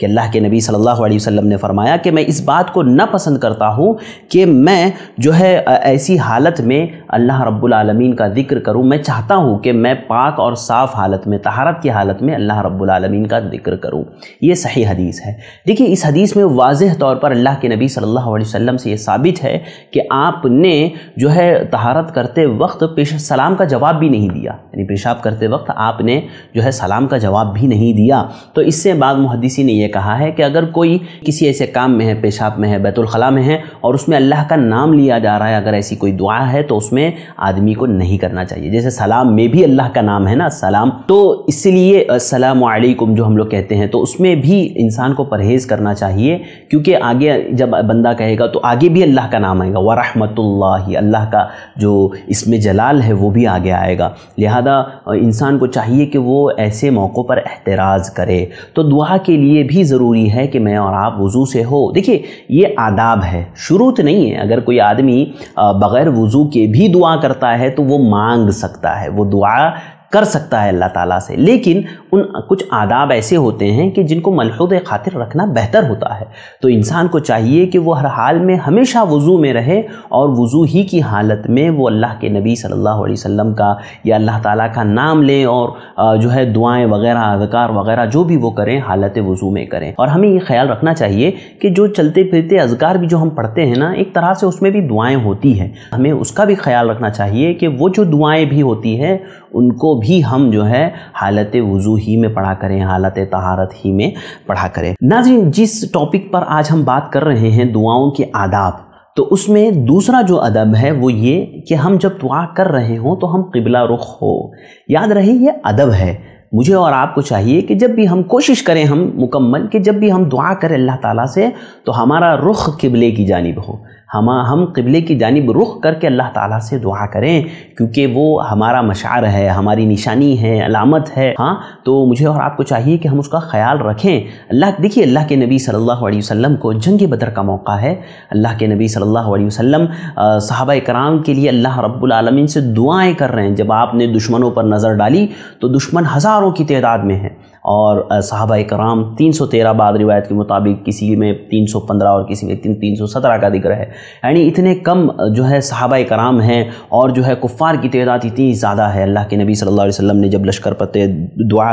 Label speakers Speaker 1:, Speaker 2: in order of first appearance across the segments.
Speaker 1: کہ اللہ کے نبی صلی اللہ علیہ وسلم نے فرمایا کہ میں اس بات کو نہ پسند کرتا ہوں کہ میں جو ہے ایسی حالت میں اللہ رب العالمین کا ذکر کروں، میں چاہتا ہوں کہ میں پاک اور صاف حالت میں، طہارت کی حالت میں اللہ رب العالمین کا ذکر کروں۔ یہ صحیح حدیث ہے۔ دیکھیے اس حدیث میں واضح طور پر اللہ کے نبی صلی اللہ علیہ وسلم سے یہ ثابت ہے کہ آپ نے جو ہے طہارت کرتے وقت سلام کا جواب بھی نہیں دیا، یعنی پیشاب کرتے وقت آپ نے جو ہے سلام کا جواب بھی نہیں دیا۔ تو اس سے بعض محدثین نے یہ کہا ہے کہ اگر کوئی کسی ایسے کام میں ہے، پیشاب میں ہے، بیت الخلاء میں ہے، اور اس میں اللہ کا نام لیا جا رہا ہے، اگر ایسی کوئی دعا ہے تو اس میں آدمی کو نہیں کرنا چاہیے۔ جیسے سلام میں بھی اللہ کا نام ہے نا، السلام، تو اس لیے السلام علیکم جو ہم لوگ کہتے ہیں، تو اس میں بھی انسان کو پرہیز کرنا چاہیے، کیونکہ آگے جب بندہ کہے گا تو آگے بھی اللہ کا نام آئے گا، ورحمۃ اللہ، اللہ کا جو اسم جلال ہے وہ بھی آگے آئے گا۔ لہذا انسان کو چاہیے کہ وہ ایسے موقعوں پر احتراز کرے۔ تو دعا کے لیے بھی ضروری ہے کہ میں اور آپ وضو سے ہو۔ دیکھیے یہ آداب ہے، شروط نہیں ہے۔ اگر کوئی آدمی بغیر وضو کے بھی دعا کرتا ہے تو وہ مانگ سکتا ہے، وہ دعا کر سکتا ہے اللہ تعالیٰ سے، لیکن ان کچھ آداب ایسے ہوتے ہیں کہ جن کو ملحوظ خاطر رکھنا بہتر ہوتا ہے۔ تو انسان کو چاہیے کہ وہ ہر حال میں ہمیشہ وضو میں رہے، اور وضو ہی کی حالت میں وہ اللہ کے نبی صلی اللہ علیہ وسلم کا یا اللہ تعالیٰ کا نام لیں، اور جو ہے دعائیں وغیرہ، اذکار وغیرہ جو بھی وہ کریں حالت وضو میں کریں۔ اور ہمیں یہ خیال رکھنا چاہیے کہ جو چلتے پھرتے اذکار بھی جو ہم پڑھتے ہیں نا، ایک طرح سے اس میں بھی دعائیں ہوتی ہیں، ہمیں اس کا بھی خیال رکھنا چاہیے کہ وہ جو دعائیں بھی ہوتی ہیں ان کو بھی ہم جو ہے حالت وضو ہی میں پڑھا کریں، حالت طہارت ہی میں پڑھا کریں۔ ناظرین، جس ٹاپک پر آج ہم بات کر رہے ہیں دعاؤں کے آداب، تو اس میں دوسرا جو ادب ہے وہ یہ کہ ہم جب دعا کر رہے ہوں تو ہم قبلہ رخ ہو۔ یاد رہے یہ ادب ہے۔ مجھے اور آپ کو چاہیے کہ جب بھی ہم کوشش کریں، ہم مکمل، کہ جب بھی ہم دعا کریں اللہ تعالیٰ سے تو ہمارا رخ قبلے کی جانب ہو، ہم قبلے کی جانب رخ کر کے اللہ تعالیٰ سے دعا کریں، کیونکہ وہ ہمارا مشعر ہے، ہماری نشانی ہے، علامت ہے۔ ہاں، تو مجھے اور آپ کو چاہیے کہ ہم اس کا خیال رکھیں۔ دیکھیے اللہ کے نبی صلی اللہ علیہ وسلم کو جنگ بدر کا موقع ہے، اللہ کے نبی صلی اللہ علیہ وسلم صحابہ کرام کے لیے اللہ رب العالمین سے دعائیں کر رہے ہیں۔ جب آپ نے دشمنوں پر نظر ڈالی تو دشمن ہزاروں کی تعداد میں ہے، اور صحابہ کرام 313 بعض روایت کے مطابق، کسی میں 315 اور کسی میں 317 کا ذکر ہے، یعنی اتنے کم جو ہے صحابہ کرام ہیں، اور جو ہے کفار کی تعداد اتنی زیادہ ہے۔ اللہ کے نبی صلی اللہ علیہ وسلم نے جب لشکر پر دعا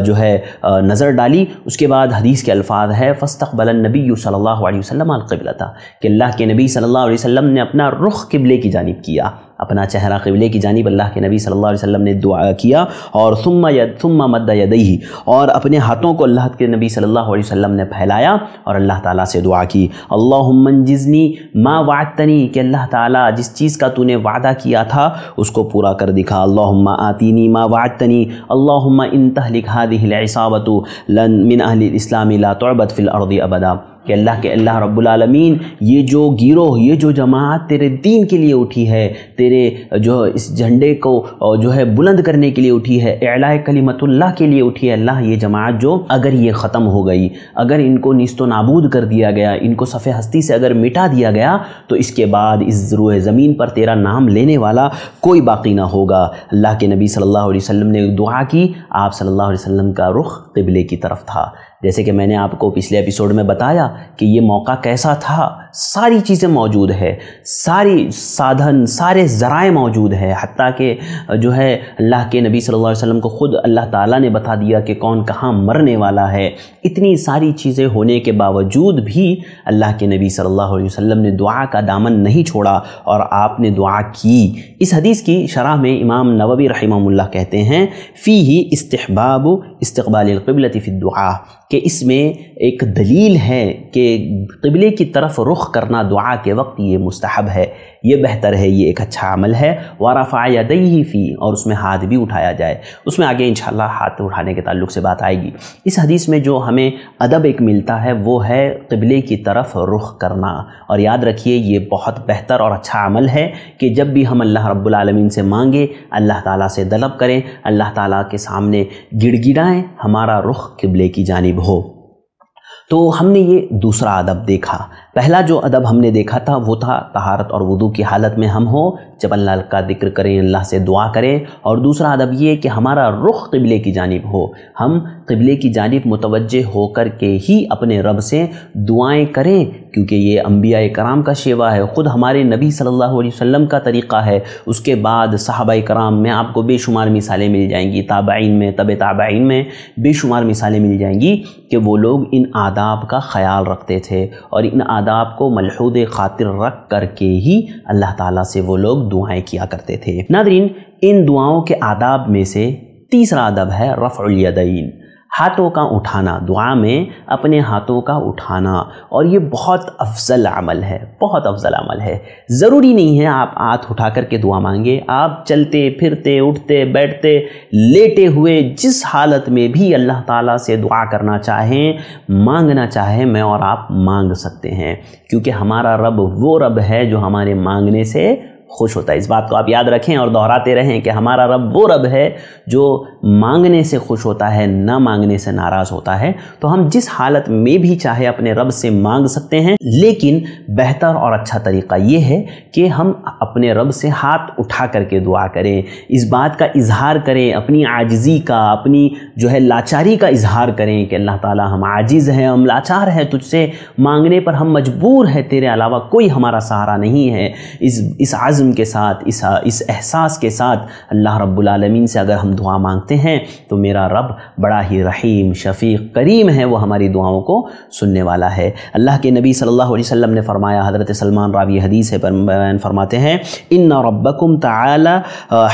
Speaker 1: جو ہے نظر ڈالی، اس کے بعد حدیث کے الفاظ ہے فاستقبل النبی صلی اللہ علیہ وسلم القبلۃ، کہ اللہ کے نبی صلی اللہ علیہ وسلم نے اپنا رخ قبلے کی جانب کیا، اپنا چہرہ قبلے کی جانب اللہ کے نبی صلی اللہ علیہ وسلم نے دعا کیا، اور ثم مد یدیہ، اور اپنے ہاتھوں کو اللہ کے نبی صلی اللہ علیہ وسلم نے پھیلایا اور اللہ تعالیٰ سے دعا کی، اللہم انجزنی ما وعدتنی، کہ اللہ تعالیٰ جس چیز کا تو نے وعدہ کیا تھا اس کو پورا کر دکھا، اللہم آتینی ما وعدتنی، اللہم ان تہلک هذه العصابة من اہل الاسلام لا تعبد فی الارض ابدا، کہ اللہ رب العالمین یہ جو گیروہ، یہ جو جماعت تیرے دین کے لیے اٹھی ہے، تیرے جو اس جھنڈے کو جو ہے بلند کرنے کے لیے اٹھی ہے، اعلاء کلمت اللہ کے لیے اٹھی ہے، اللہ یہ جماعت جو اگر یہ ختم ہو گئی، اگر ان کو نیست و نابود کر دیا گیا، ان کو صف ہستی سے اگر مٹا دیا گیا، تو اس کے بعد اس روئے زمین پر تیرا نام لینے والا کوئی باقی نہ ہوگا۔ اللہ کے نبی صلی اللہ علیہ وسلم نے دعا کی، آپ صلی اللہ علیہ وسلم کا رخ قبلے کی طرف تھا۔ جیسے کہ میں نے آپ کو پچھلے ایپیسوڈ میں بتایا کہ یہ موقع کیسا تھا، ساری چیزیں موجود ہے، ساری سادھن، سارے ذرائع موجود ہے، حتیٰ کہ جو ہے اللہ کے نبی صلی اللہ علیہ وسلم کو خود اللہ تعالیٰ نے بتا دیا کہ کون کہاں مرنے والا ہے۔ اتنی ساری چیزیں ہونے کے باوجود بھی اللہ کے نبی صلی اللہ علیہ وسلم نے دعا کا دامن نہیں چھوڑا، اور آپ نے دعا کی۔ اس حدیث کی شرح میں امام نووی رحمہ اللہ کہتے ہیں فیہ استحباب استقبال القبلۃ فی الدعاء، کہ اس میں ایک دلیل ہے کہ قبلے کی طرف رخ کرنا دعا کے وقت یہ مستحب ہے، یہ بہتر ہے، یہ ایک اچھا عمل ہے۔ ورفع یدیہ فی، اور اس میں ہاتھ بھی اٹھایا جائے، اس میں آگے انشاءاللہ ہاتھ اٹھانے کے تعلق سے بات آئے گی۔ اس حدیث میں جو ہمیں ادب ایک ملتا ہے وہ ہے قبلے کی طرف رخ کرنا، اور یاد رکھیے یہ بہت بہتر اور اچھا عمل ہے کہ جب بھی ہم اللہ رب العالمین سے مانگیں، اللہ تعالیٰ سے طلب کریں، اللہ تعالیٰ کے سامنے گڑ گڑائیں، ہمارا رخ قبلے کی جانب ہو۔ تو ہم نے یہ دوسرا ادب دیکھا۔ پہلا جو ادب ہم نے دیکھا تھا وہ تھا طہارت اور وضو کی حالت میں ہم ہوں جب اللہ کا ذکر کریں، اللہ سے دعا کریں، اور دوسرا ادب یہ کہ ہمارا رخ قبلے کی جانب ہو، ہم قبلے کی جانب متوجہ ہو کر کے ہی اپنے رب سے دعائیں کریں، کیونکہ یہ انبیاء کرام کا شیوا ہے، خود ہمارے نبی صلی اللہ علیہ وسلم کا طریقہ ہے۔ اس کے بعد صحابہ کرام میں آپ کو بے شمار مثالیں مل جائیں گی، تابعین میں، تبع تابعین میں بے شمار مثالیں مل جائیں گی کہ وہ لوگ ان آداب کا خیال رکھتے تھے، اور ان آداب کو ملحوظ خاطر رکھ کر کے ہی اللہ تعالیٰ سے وہ لوگ دعائیں کیا کرتے تھے۔ ناظرین، ان دعاؤں کے آداب میں سے تیسرا ادب ہے رفع الیدین، ہاتھوں کا اٹھانا، دعا میں اپنے ہاتھوں کا اٹھانا، اور یہ بہت افضل عمل ہے، بہت افضل عمل ہے۔ ضروری نہیں ہے آپ ہاتھ اٹھا کر کے دعا مانگے، آپ چلتے پھرتے، اٹھتے بیٹھتے، لیٹے ہوئے، جس حالت میں بھی اللہ تعالیٰ سے دعا کرنا چاہیں، مانگنا چاہیں، میں اور آپ مانگ سکتے ہیں، کیونکہ ہمارا رب وہ رب ہے جو ہمارے مانگنے سے خوش ہوتا ہے۔ اس بات کو آپ یاد رکھیں اور دہراتے رہیں کہ ہمارا رب وہ رب ہے جو مانگنے سے خوش ہوتا ہے، نہ مانگنے سے ناراض ہوتا ہے۔ تو ہم جس حالت میں بھی چاہے اپنے رب سے مانگ سکتے ہیں، لیکن بہتر اور اچھا طریقہ یہ ہے کہ ہم اپنے رب سے ہاتھ اٹھا کر کے دعا کریں، اس بات کا اظہار کریں، اپنی عاجزی کا، اپنی جو ہے لاچاری کا اظہار کریں کہ اللہ تعالیٰ ہم عاجز ہیں، ہم لاچار ہیں، تجھ سے مانگنے پر ہم مجبور ہیں، تیرے علاوہ کوئی ہمارا سہارا نہیں ہے۔ اس عزم کے ساتھ، اس احساس کے ساتھ اللہ رب العالمین سے اگر ہم دعا مانگتے ہیں تو میرا رب بڑا ہی رحیم، شفیق، کریم ہے، وہ ہماری دعاؤں کو سننے والا ہے۔ اللہ کے نبی صلی اللہ علیہ وسلم نے فرمایا، حضرت سلمان راوی حدیث ہے بیان فرماتے ہیں، ان ربکم تعالی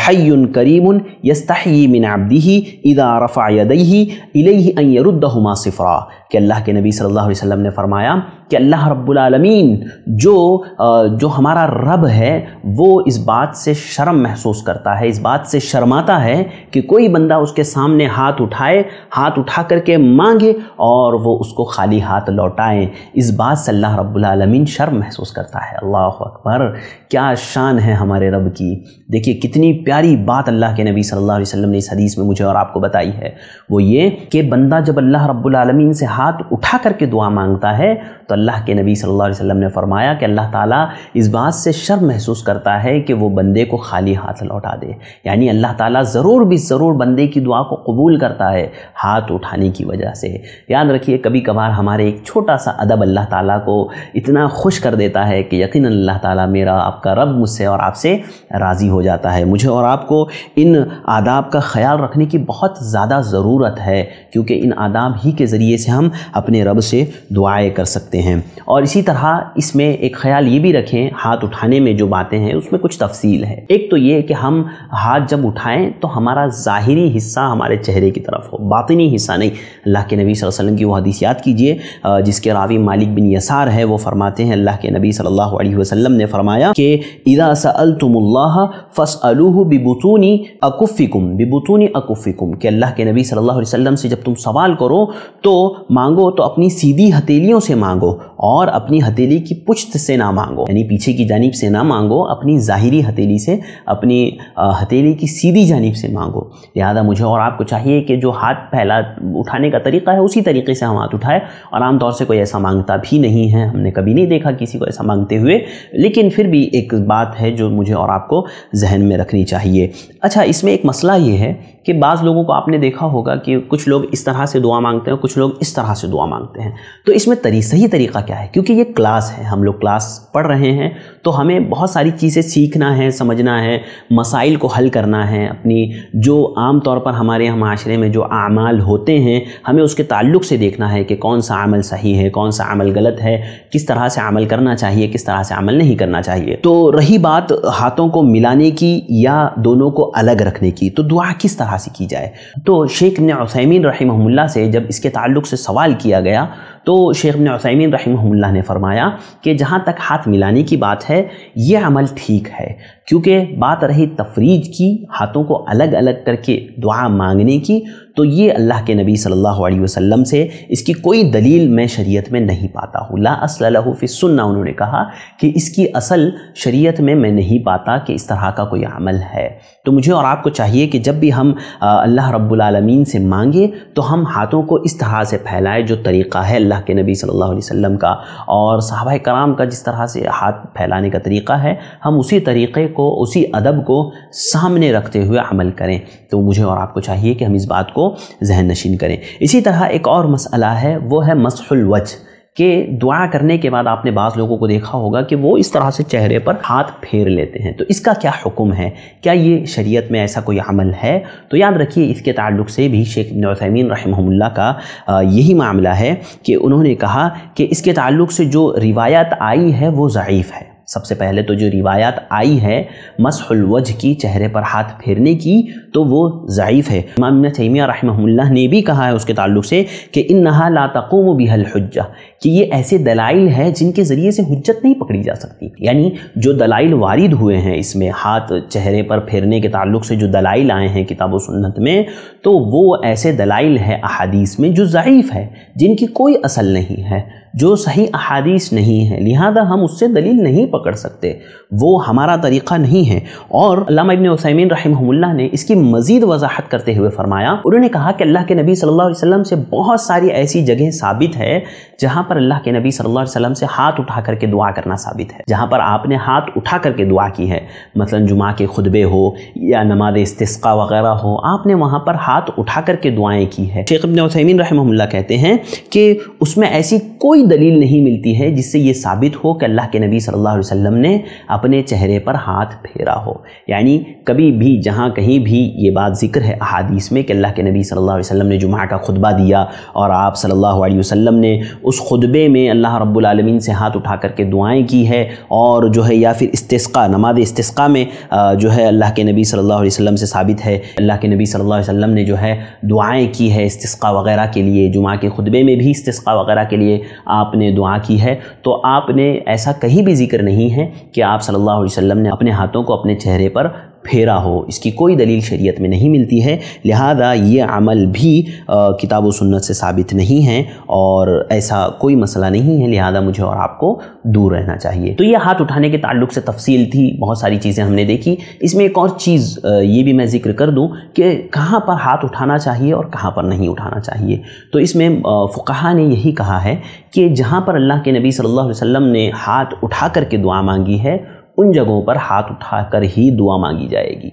Speaker 1: حی کریم یستحیی من عبدہ اذا رفع یدیہ الیہ ان یردہما صفرا، کہ اللہ کے نبی صلی اللہ علیہ وسلم نے فرمایا کہ اللہ رب العالمین جو ہمارا رب ہے وہ اس بات سے شرم محسوس کرتا ہے، اس بات سے شرماتا ہے کہ کوئی بندہ اس کے سامنے ہاتھ اٹھائے، ہاتھ اٹھا کر کے مانگے اور وہ اس کو خالی ہاتھ لوٹائیں، اس بات سے اللہ رب العالمین شرم محسوس کرتا ہے۔ اللہ اکبر، کیا شان ہے ہمارے رب کی! دیکھیے کتنی پیاری بات اللہ کے نبی صلی اللہ علیہ وسلم نے اس حدیث میں مجھے اور آپ کو بتائی ہے، وہ یہ کہ بندہ جب اللہ رب العالمین سے ہاتھ اٹھا کر کے دعا مانگتا ہے تو اللہ کے نبی صلی اللہ علیہ وسلم نے فرمایا کہ اللہ تعالیٰ اس بات سے شرم محسوس کرتا ہے کہ وہ بندے کو خالی ہاتھ لوٹا دے، یعنی اللہ تعالیٰ ضرور بھی ضرور بندے کی دعا کو قبول کرتا ہے ہاتھ اٹھانے کی وجہ سے۔ یاد رکھیے کبھی کبھار ہمارے ایک چھوٹا سا ادب اللہ تعالیٰ کو اتنا خوش کر دیتا ہے کہ یقیناً اللہ تعالیٰ میرا آپ کا رب مجھ سے اور آپ سے راضی ہو جاتا ہے۔ مجھے اور آپ کو ان آداب کا خیال رکھنے کی بہت زیادہ ضرورت ہے، کیونکہ ان آداب ہی کے ذریعے سے ہم اپنے رب سے دعائیں کر سکتے ہیں۔ اور اسی طرح اس میں ایک خیال یہ بھی رکھیں، ہاتھ اٹھانے میں جو باتیں ہیں اس میں کچھ تفصیل ہے۔ ایک تو یہ کہ ہم ہاتھ جب اٹھائیں تو ہمارا ظاہری حصہ ہمارے چہرے کی طرف ہو، باطنی حصہ نہیں۔ اللہ کے نبی صلی اللہ علیہ وسلم کی وہ حدیث یاد کیجئے جس کے راوی مالک بن یسار ہے، وہ فرماتے ہیں اللہ کے نبی صلی اللہ علیہ وسلم نے فرمایا کہ اذا سألتم اللہ فاسألوہ ببطون اکفکم، ببطون اکفکم، کہ اللہ کے نبی صلی اللہ علیہ وسلم سے جب تم سوال کرو تو مانگو تو اپنی سیدھی ہتھیلیوں سے مانگو اور اپنی ہتھیلی کی پشت سے نہ مانگو، یعنی پیچھے کی جانب سے نہ مانگو، اپنی ظاہری ہتھیلی سے، اپنی ہتھیلی کی سیدھی جانب سے مانگو۔ لہذا مجھے اور آپ کو چاہیے کہ جو ہاتھ پہلا اٹھانے کا طریقہ ہے اسی طریقے سے ہم ہاتھ اٹھائے، اور عام طور سے کوئی ایسا مانگتا بھی نہیں ہے، ہم نے کبھی نہیں دیکھا کسی کو ایسا مانگتے ہوئے، لیکن پھر بھی ایک بات ہے جو مجھے اور آپ کو ذہن میں رکھنی چاہیے۔ اچھا، اس میں ایک مسئلہ یہ ہے کہ بعض لوگوں کو آپ نے دیکھا ہوگا کہ کچھ لوگ اس طرح سے دعا مانگتے ہیں، کچھ لوگ اس طرح سے دعا مانگتے ہیں، تو اس میں صحیح طریقہ کیا ہے؟ کیونکہ یہ کلاس ہے، ہم لوگ کلاس پڑھ رہے ہیں تو ہمیں بہت ساری چیزیں سیکھنا ہے، سمجھنا ہے، مسائل کو حل کرنا ہے، اپنی جو عام طور پر ہمارے معاشرے میں جو اعمال ہوتے ہیں ہمیں اس کے تعلق سے دیکھنا ہے کہ کون سا عمل صحیح ہے، کون سا عمل غلط ہے، کس طرح سے عمل کرنا چاہیے، کس طرح سے عمل نہیں کرنا چاہیے۔ تو رہی بات ہاتھوں کو ملانے کی یا دونوں کو الگ رکھنے کی، تو دعا کس طرح سے کی جائے؟ تو شیخ ابن عثیمین رحمہ اللہ سے جب اس کے تعلق سے سوال کیا گیا تو شیخ ابن عثیمین رحمہ اللہ نے فرمایا کہ جہاں تک ہاتھ ملانے کی بات ہے یہ عمل ٹھیک ہے، کیونکہ بات رہی تفریج کی، ہاتھوں کو الگ الگ کر کے دعا مانگنے کی، تو یہ اللہ کے نبی صلی اللہ علیہ وسلم سے اس کی کوئی دلیل میں شریعت میں نہیں پاتا ہوں۔ لا اصل لہ فی السنہ، انہوں نے کہا کہ اس کی اصل شریعت میں نہیں پاتا کہ اس طرح کا کوئی عمل ہے۔ تو مجھے اور آپ کو چاہیے کہ جب بھی ہم اللہ رب العالمین سے مانگے تو ہم ہاتھوں کو اس طرح سے پھیلائیں جو طریقہ ہے اللہ کے نبی صلی اللہ علیہ وسلم کا اور صحابہ کرام کا جس طرح سے ہاتھ پھیلانے کا طریقہ ہے، ہم اسی طریقے کو، اسی ادب کو سامنے رکھتے ہوئے عمل کریں۔ تو مجھے اور آپ کو چاہیے کہ ہم اس بات کو ذہن نشین کریں۔ اسی طرح ایک اور مسئلہ ہے، وہ ہے مسح الوجہ، کہ دعا کرنے کے بعد آپ نے بعض لوگوں کو دیکھا ہوگا کہ وہ اس طرح سے چہرے پر ہاتھ پھیر لیتے ہیں۔ تو اس کا کیا حکم ہے؟ کیا یہ شریعت میں ایسا کوئی عمل ہے؟ تو یاد رکھیے اس کے تعلق سے بھی شیخ ابن عثیمین رحمہ اللہ کا یہی معاملہ ہے کہ انہوں نے کہا کہ اس کے تعلق سے جو روایت آئی ہے وہ ضعیف ہے۔ سب سے پہلے تو جو روایات آئی ہے مسح الوجہ کی، چہرے پر ہاتھ پھیرنے کی، تو وہ ضعیف ہے۔ امام ابن تیمیہ رحمہ اللہ نے بھی کہا ہے اس کے تعلق سے کہ انہا لا تقوم بها الحجہ، کہ یہ ایسے دلائل ہیں جن کے ذریعے سے حجت نہیں پکڑی جا سکتی۔ یعنی جو دلائل وارد ہوئے ہیں اس میں ہاتھ چہرے پر پھیرنے کے تعلق سے جو دلائل آئے ہیں کتاب و سنت میں، تو وہ ایسے دلائل ہیں احادیث میں جو ضعیف ہے، جن کی کوئی اصل نہیں ہے، جو صحیح احادیث نہیں ہے، لہذا ہم اس سے دلیل نہیں پکڑ سکتے، وہ ہمارا طریقہ نہیں ہے۔ اور علامہ ابن عثیمین رحمہ اللہ نے اس کی مزید وضاحت کرتے ہوئے فرمایا، انہوں نے کہا کہ اللہ کے نبی صلی اللہ علیہ وسلم سے بہت ساری ایسی جگہیں ثابت ہے جہاں پر اللہ کے نبی صلی اللہ علیہ وسلم سے ہاتھ اٹھا کر کے دعا کرنا ثابت ہے، جہاں پر آپ نے ہاتھ اٹھا کر کے دعا کی ہے، مثلا جمعہ کے خطبے ہو یا نماز استسقاء وغیرہ ہو، آپ نے وہاں پر ہاتھ اٹھا کر کے دعائیں کی ہے۔ شیخ ابن عثیمین رحمہ اللہ کہتے ہیں کہ اس میں ایسی کوئی دلیل نہیں ملتی ہے جس سے یہ ثابت ہو کہ اللہ کے نبی صلی اللہ علیہ وسلم نے اپنے چہرے پر ہاتھ پھیرا ہو۔ یعنی کبھی بھی جہاں کہیں بھی یہ بات ذکر ہے احادیث میں کہ اللہ کے نبی صلی اللہ علیہ وسلم نے جمعہ کا خطبہ دیا اور آپ صلی اللہ علیہ وسلم نے اس خطبے میں اللہ رب العالمین سے ہاتھ اٹھا کر کے دعائیں کی ہے، اور جو ہے یا پھر استسقاء، نماز استسقاء میں جو ہے اللہ کے نبی صلی اللہ علیہ وسلم سے ثابت ہے، اللہ کے نبی صلی اللہ علیہ وسلم نے جو ہے دعائیں کی ہے استسقاء وغیرہ کے لیے، جمعہ کے خطبے میں بھی استسقاء وغیرہ کے لیے آپ نے دعا کی ہے۔ تو آپ نے ایسا کہیں بھی ذکر نہیں ہے کہ آپ صلی اللہ علیہ وسلم نے اپنے ہاتھوں کو اپنے چہرے پر پھیرا ہو، اس کی کوئی دلیل شریعت میں نہیں ملتی ہے، لہذا یہ عمل بھی کتاب و سنت سے ثابت نہیں ہے اور ایسا کوئی مسئلہ نہیں ہے، لہذا مجھے اور آپ کو دور رہنا چاہیے۔ تو یہ ہاتھ اٹھانے کے تعلق سے تفصیل تھی، بہت ساری چیزیں ہم نے دیکھی۔ اس میں ایک اور چیز یہ بھی میں ذکر کر دوں کہ کہاں پر ہاتھ اٹھانا چاہیے اور کہاں پر نہیں اٹھانا چاہیے۔ تو اس میں فقہا نے یہی کہا ہے کہ جہاں پر اللہ کے نبی صلی اللہ علیہ وسلم نے ہاتھ اٹھا کر کے دعا مانگی ہے، ان جگہوں پر ہاتھ اٹھا کر ہی دعا مانگی جائے گی۔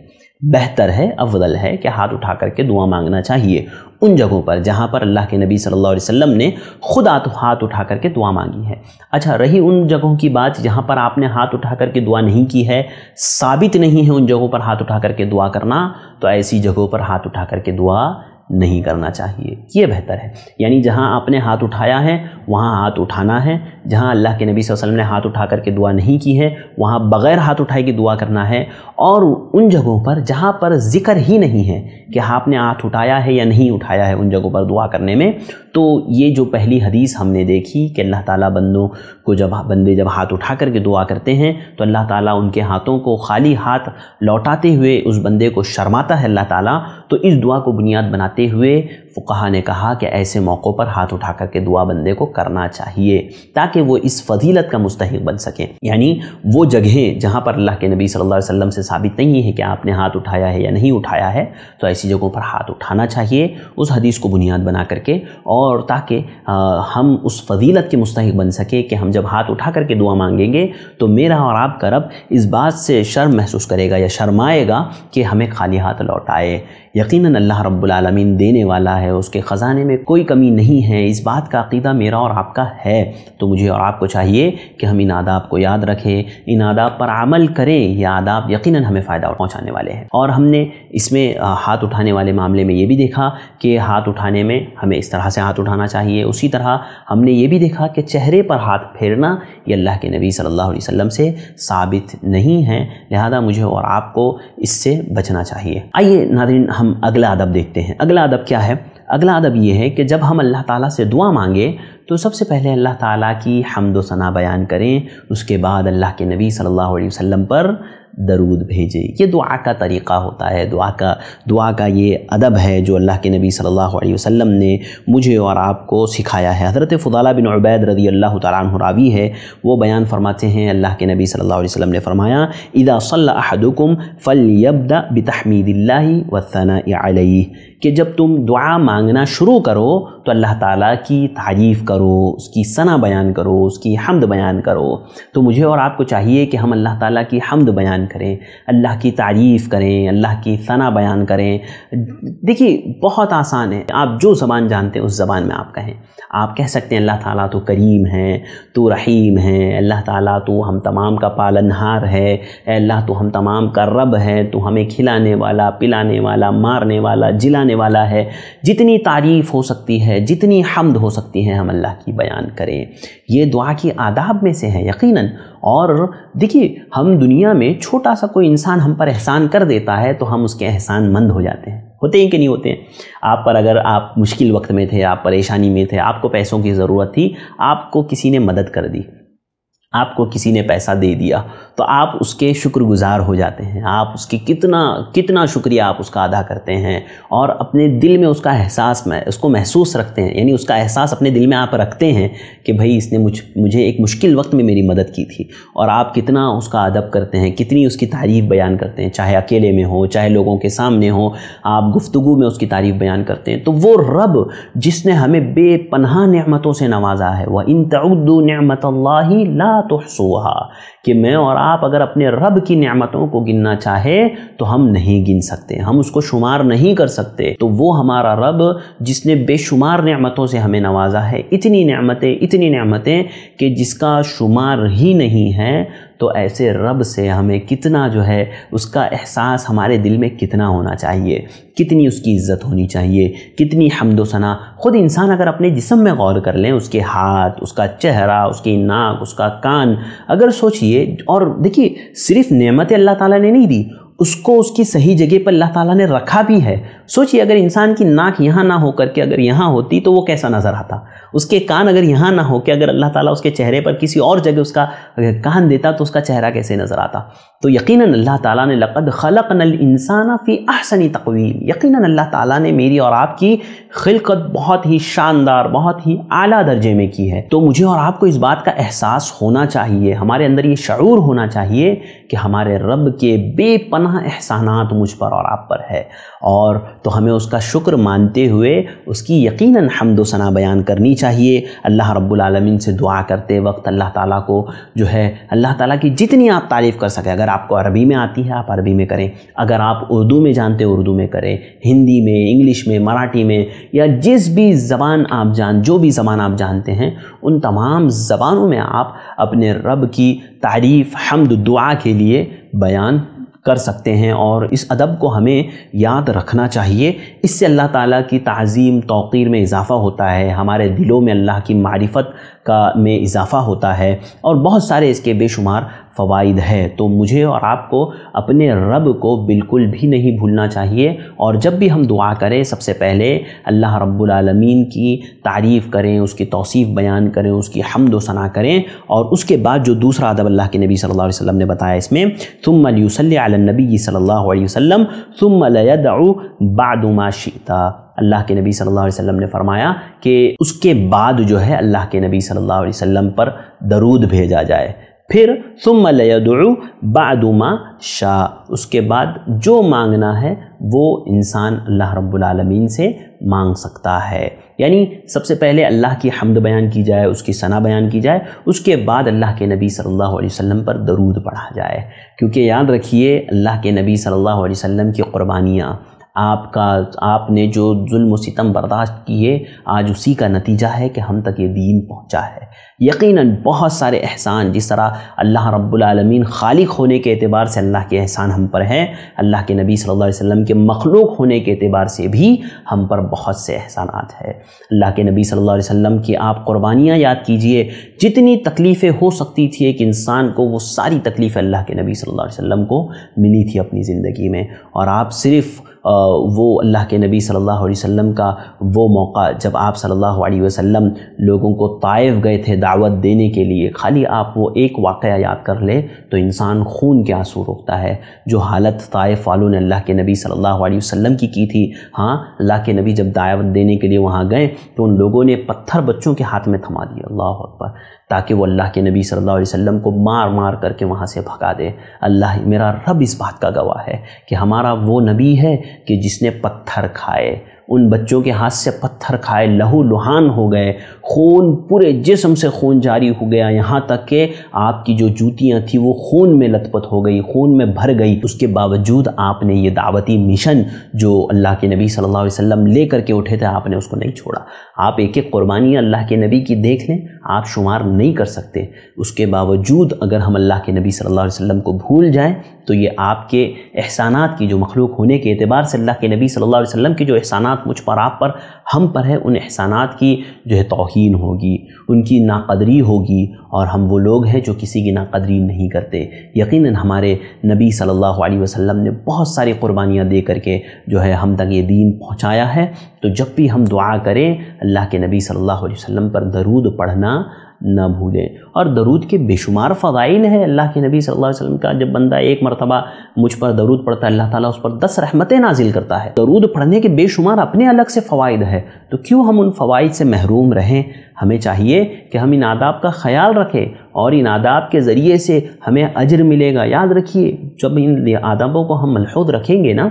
Speaker 1: بہتر ہے، افضل ہے کہ ہاتھ اٹھا کر کے دعا مانگنا چاہیے ان جگہوں پر جہاں پر اللہ کے نبی صلی اللہ علیہ وسلم نے خود ہاتھ اٹھا کر کے دعا مانگی ہے۔ اچھا، رہی ان جگہوں کی بات جہاں پر آپ نے ہاتھ اٹھا کر کے دعا نہیں کی ہے، ثابت نہیں ہے ان جگہوں پر ہاتھ اٹھا کر کے دعا کرنا، تو ایسی جگہوں پر ہاتھ اٹھا کر کے دعا نہیں کرنا چاہیے، یہ بہتر ہے۔ یعنی جہاں آپ نے ہاتھ اٹھایا ہے وہاں ہاتھ اٹھانا ہے، جہاں اللہ کے نبی صلی اللہ علیہ وسلم نے ہاتھ اٹھا کر کے دعا نہیں کی ہے وہاں بغیر ہاتھ اٹھائے کی دعا کرنا ہے، اور ان جگہوں پر جہاں پر ذکر ہی نہیں ہے کہ آپ نے ہاتھ اٹھایا ہے یا نہیں اٹھایا ہے، ان جگہوں پر دعا کرنے میں، تو یہ جو پہلی حدیث ہم نے دیکھی کہ اللہ تعالیٰ بندوں کو بندے جب ہاتھ اٹھا کر کے دعا کرتے ہیں تو اللہ تعالیٰ ان کے ہاتھوں کو خالی ہاتھ لوٹاتے ہوئے اس بندے کو شرماتا ہے اللہ تعالیٰ۔ تو اس دعا کو بنیاد بناتے ہوئے فقہا نے کہا کہ ایسے موقعوں پر ہاتھ اٹھا کر کے دعا بندے کو کرنا چاہیے تاکہ وہ اس فضیلت کا مستحق بن سکیں۔ یعنی وہ جگہیں جہاں پر اللہ کے نبی صلی اللہ علیہ وسلم سے ثابت نہیں ہے کہ آپ نے ہاتھ اٹھایا ہے یا نہیں اٹھایا ہے، تو ایسی جگہوں پر ہاتھ اٹھانا چاہیے اس حدیث کو بنیاد بنا کر کے، اور تاکہ ہم اس فضیلت کے مستحق بن سکے کہ ہم جب ہاتھ اٹھا کر کے دعا مانگیں گے تو میرا اور آپ کا رب اس بات سے شرم محسوس کرے گا یا شرمائے گا کہ ہمیں خالی ہاتھ لوٹائے۔ یقیناً اللہ رب العالمین دینے والا ہے، اس کے خزانے میں کوئی کمی نہیں ہے، اس بات کا عقیدہ میرا اور آپ کا ہے۔ تو مجھے اور آپ کو چاہیے کہ ہم ان آداب کو یاد رکھیں، ان آداب پر عمل کریں، یہ آداب یقیناً ہمیں فائدہ پہنچانے والے ہیں۔ اور ہم نے اس میں ہاتھ اٹھانے والے معاملے میں یہ بھی دیکھا کہ ہاتھ اٹھانے میں ہمیں اس طرح سے ہاتھ اٹھانا چاہیے، اسی طرح ہم نے یہ بھی دیکھا کہ چہرے پر ہاتھ پھیرنا یہ اللہ کے نبی صلی اللہ علیہ وسلم سے ثابت نہیں ہے، لہذا مجھے اور آپ کو اس سے بچنا چاہیے۔ آئیے ناظرین ہم اگلا ادب دیکھتے ہیں۔ اگلا ادب کیا ہے؟ اگلا ادب یہ ہے کہ جب ہم اللہ تعالیٰ سے دعا مانگیں تو سب سے پہلے اللہ تعالیٰ کی حمد و ثنا بیان کریں، اس کے بعد اللہ کے نبی صلی اللہ علیہ وسلم پر درود بھیجے۔ یہ دعا کا طریقہ ہوتا ہے، دعا کا یہ ادب ہے جو اللہ کے نبی صلی اللہ علیہ وسلم نے مجھے اور آپ کو سکھایا ہے۔ حضرت فضالہ بن عبید رضی اللہ تعالیٰ عنہ راوی ہے، وہ بیان فرماتے ہیں اللہ کے نبی صلی اللہ علیہ وسلم نے فرمایا اذا صلی احدکم فلیبدأ بتحمید اللہ والثناء علیہ، کہ جب تم دعا مانگنا شروع کرو تو اللہ تعالیٰ کی تعریف کرو، اس کی ثنا بیان کرو، اس کی حمد بیان کرو۔ تو مجھے اور آپ کو چاہیے کہ ہم اللہ تعالیٰ کی حمد بیان کریں، اللہ کی تعریف کریں، اللہ کی ثنا بیان کریں۔ دیکھیے بہت آسان ہے، آپ جو زبان جانتے ہیں اس زبان میں آپ کہیں۔ آپ کہہ سکتے ہیں اللہ تعالیٰ تو کریم ہے، تو رحیم ہے، اللہ تعالیٰ تو ہم تمام کا پالنہار ہے، اے اللہ تو ہم تمام کا رب ہے، تو ہمیں کھلانے والا، پلانے والا، مارنے والا، جلانے والا ہے۔ جتنی تعریف ہو سکتی ہے، جتنی حمد ہو سکتی ہے، ہم اللہ کی بیان کریں۔ یہ دعا کی آداب میں سے ہے یقیناً۔ اور دیکھیے ہم دنیا میں چھوٹا سا کوئی انسان ہم پر احسان کر دیتا ہے تو ہم اس کے احسان مند ہو جاتے ہیں، ہوتے ہیں کہ نہیں ہوتے ہیں؟ آپ پر اگر آپ مشکل وقت میں تھے، آپ پریشانی میں تھے، آپ کو پیسوں کی ضرورت تھی، آپ کو کسی نے مدد کر دی، آپ کو کسی نے پیسہ دے دیا، تو آپ اس کے شکر گزار ہو جاتے ہیں، آپ اس کی کتنا شکریہ آپ اس کا ادا کرتے ہیں، اور اپنے دل میں اس کا احساس اس کو محسوس رکھتے ہیں، یعنی اس کا احساس اپنے دل میں آپ رکھتے ہیں کہ بھائی اس نے مجھے ایک مشکل وقت میں میری مدد کی تھی، اور آپ کتنا اس کا ادب کرتے ہیں، کتنی اس کی تعریف بیان کرتے ہیں، چاہے اکیلے میں ہو، چاہے لوگوں کے سامنے ہو، آپ گفتگو میں اس کی تعریف بیان کرتے ہیں۔ تو وہ رب جس نے ہمیں بے پناہ نعمتوں سے نوازا ہے، وَإِن تَعُدُّوا نِعْمَةَ اللَّهِ لَا تُحْصُوهَا، کہ میں اور آپ اگر اپنے رب کی نعمتوں کو گننا چاہے تو ہم نہیں گن سکتے، ہم اس کو شمار نہیں کر سکتے۔ تو وہ ہمارا رب جس نے بے شمار نعمتوں سے ہمیں نوازا ہے، اتنی نعمتیں کہ جس کا شمار ہی نہیں ہے، تو ایسے رب سے ہمیں کتنا جو ہے اس کا احساس ہمارے دل میں کتنا ہونا چاہیے، کتنی اس کی عزت ہونی چاہیے، کتنی حمد و ثنا۔ خود انسان اگر اپنے جسم میں غور کر لیں، اس کے ہاتھ، اس کا چہرہ، اس کی ناک، اس کا کان، اگر سوچئے، اور دیکھیے صرف نعمت اللہ تعالیٰ نے نہیں دی، اس کو اس کی صحیح جگہ پر اللہ تعالیٰ نے رکھا بھی ہے۔ سوچئے اگر انسان کی ناک یہاں نہ ہو کر کے اگر یہاں ہوتی تو وہ کیسا نظر آتا، اس کے کان اگر یہاں نہ ہو کہ اگر اللہ تعالیٰ اس کے چہرے پر کسی اور جگہ اس کا کان دیتا تو اس کا چہرہ کیسے نظر آتا۔ تو یقیناً اللہ تعالیٰ نے لقد خلقنا الانسان فی احسن تقویم، یقیناً اللہ تعالیٰ نے میری اور آپ کی خلقت بہت ہی شاندار، بہت ہی اعلیٰ درجے میں کی ہے۔ تو مجھے اور آپ کو اس بات کا احساس ہونا چاہیے، ہمارے اندر یہ شعور ہونا چاہیے کہ ہمارے رب کے بے پناہ احسانات مجھ پر اور آپ پر ہے، اور تو ہمیں اس کا شکر مانتے ہوئے اس کی یقیناً حمد و ثنا بیان کرنی چاہیے۔ اللہ رب العالمین سے دعا کرتے وقت اللہ تعالیٰ کو جو ہے اللہ تعالیٰ کی جتنی آپ تعریف کر سکیں، اگر آپ کو عربی میں آتی ہے آپ عربی میں کریں، اگر آپ اردو میں جانتے اردو میں کریں، ہندی میں، انگلش میں، مراٹھی میں، یا جس بھی زبان آپ جو بھی زبان آپ جانتے ہیں ان تمام زبانوں میں آپ اپنے رب کی تعریف، حمد، دعا کے لیے بیان کر سکتے ہیں، اور اس ادب کو ہمیں یاد رکھنا چاہیے۔ اس سے اللہ تعالیٰ کی تعظیم، توقیر میں اضافہ ہوتا ہے، ہمارے دلوں میں اللہ کی معرفت میں اضافہ ہوتا ہے، اور بہت سارے اس کے بے شمار فوائد ہے۔ تو مجھے اور آپ کو اپنے رب کو بالکل بھی نہیں بھولنا چاہیے، اور جب بھی ہم دعا کریں سب سے پہلے اللہ رب العالمین کی تعریف کریں، اس کی توصیف بیان کریں، اس کی حمد و ثنا کریں، اور اس کے بعد جو دوسرا ادب اللہ کے نبی صلی اللہ علیہ وسلم نے بتایا اس میں ثم لیصلی علی النبی صلی اللہ علیہ وسلم ثم لیدعو بعد ما شئت، اللہ کے نبی صلی اللہ علیہ وسلم نے فرمایا کہ اس کے بعد جو ہے اللہ کے نبی صلی اللہ علیہ وسلم پر درود بھیجا جائے، پھر ثم لیدعو بعد ما شاء، اس کے بعد جو مانگنا ہے وہ انسان اللہ رب العالمین سے مانگ سکتا ہے۔ یعنی سب سے پہلے اللہ کی حمد بیان کی جائے، اس کی ثنا بیان کی جائے، اس کے بعد اللہ کے نبی صلی اللہ علیہ وسلم پر درود پڑھا جائے، کیونکہ یاد رکھیے اللہ کے نبی صلی اللہ علیہ وسلم کی قربانیاں، آپ نے جو ظلم و ستم برداشت کیے، آج اسی کا نتیجہ ہے کہ ہم تک یہ دین پہنچا ہے۔ یقیناً بہت سارے احسان، جس طرح اللہ رب العالمین خالق ہونے کے اعتبار سے اللہ کے احسان ہم پر ہیں، اللہ کے نبی صلی اللہ علیہ وسلم کے مخلوق ہونے کے اعتبار سے بھی ہم پر بہت سے احسانات ہیں۔ اللہ کے نبی صلی اللہ علیہ وسلم کی آپ قربانیاں یاد کیجئے، جتنی تکلیفیں ہو سکتی تھی ایک انسان کو، وہ ساری تکلیفیں اللہ کے نبی صلی اللہ علیہ وسلم کو ملی تھی اپنی زندگی میں، اور آپ صرف وہ اللہ کے نبی صلی اللہ علیہ وسلم کا وہ موقع جب آپ صلی اللہ علیہ وسلم لوگوں کو طائف گئے تھے دعوت دینے کے لیے خالی آپ وہ ایک واقعہ یاد کر لیں تو انسان خون کے آنسو روکتا ہے۔ جو حالت طائف والوں نے اللہ کے نبی صلی اللہ علیہ وسلم کی تھی، ہاں اللہ کے نبی جب دعوت دینے کے لیے وہاں گئے تو ان لوگوں نے پتھر بچوں کے ہاتھ میں تھما دیا، اللہ اکبر، تاکہ وہ اللہ کے نبی صلی اللہ علیہ وسلم کو مار مار کر کے وہاں سے بھگا دے۔ اللہ میرا رب اس بات کا گواہ ہے کہ ہمارا وہ نبی ہے کہ جس نے پتھر کھائے، ان بچوں کے ہاتھ سے پتھر کھائے، لہو لہان ہو گئے، خون پورے جسم سے خون جاری ہو گیا، یہاں تک کہ آپ کی جو جوتیاں تھیں وہ خون میں لت پت ہو گئی، خون میں بھر گئی۔ اس کے باوجود آپ نے یہ دعوتی مشن جو اللہ کے نبی صلی اللہ علیہ وسلم لے کر کے اٹھے تھے، آپ نے اس کو نہیں چھوڑا۔ آپ ایک ایک قربانی اللہ کے نبی کی دیکھ لیں، آپ شمار نہیں کر سکتے۔ اس کے باوجود اگر ہم اللہ کے نبی صلی اللہ علیہ وسلم کو بھول جائیں تو یہ آپ کے احسانات کی، جو مخلوق ہونے کے اعتبار سے اللہ کے نبی صلی اللہ علیہ وسلم کی جو احسانات مجھ پر، آپ پر، ہم پر ہے، ان احسانات کی جو ہے توہین ہوگی، ان کی ناقدری ہوگی، اور ہم وہ لوگ ہیں جو کسی کی ناقدری نہیں کرتے۔ یقیناً ہمارے نبی صلی اللہ علیہ وسلم نے بہت ساری قربانیاں دے کر کے جو ہے ہم تک یہ دین پہنچایا ہے۔ تو جب بھی ہم دعا کریں اللہ کے نبی صلی اللہ علیہ وسلم پر درود پڑھنا نہ بھولیں۔ اور درود کے بے شمار فضائل ہے اللہ کے نبی صلی اللہ علیہ وسلم کا۔ جب بندہ ایک مرتبہ مجھ پر درود پڑھتا ہے، اللہ تعالیٰ اس پر 10 رحمتیں نازل کرتا ہے۔ درود پڑھنے کے بے شمار اپنے الگ سے فوائد ہے، تو کیوں ہم ان فوائد سے محروم رہیں؟ ہمیں چاہیے کہ ہم ان آداب کا خیال رکھیں، اور ان آداب کے ذریعے سے ہمیں اجر ملے گا۔ یاد رکھیے، جب ان آدابوں کو ہم ملحوظ رکھیں گے نا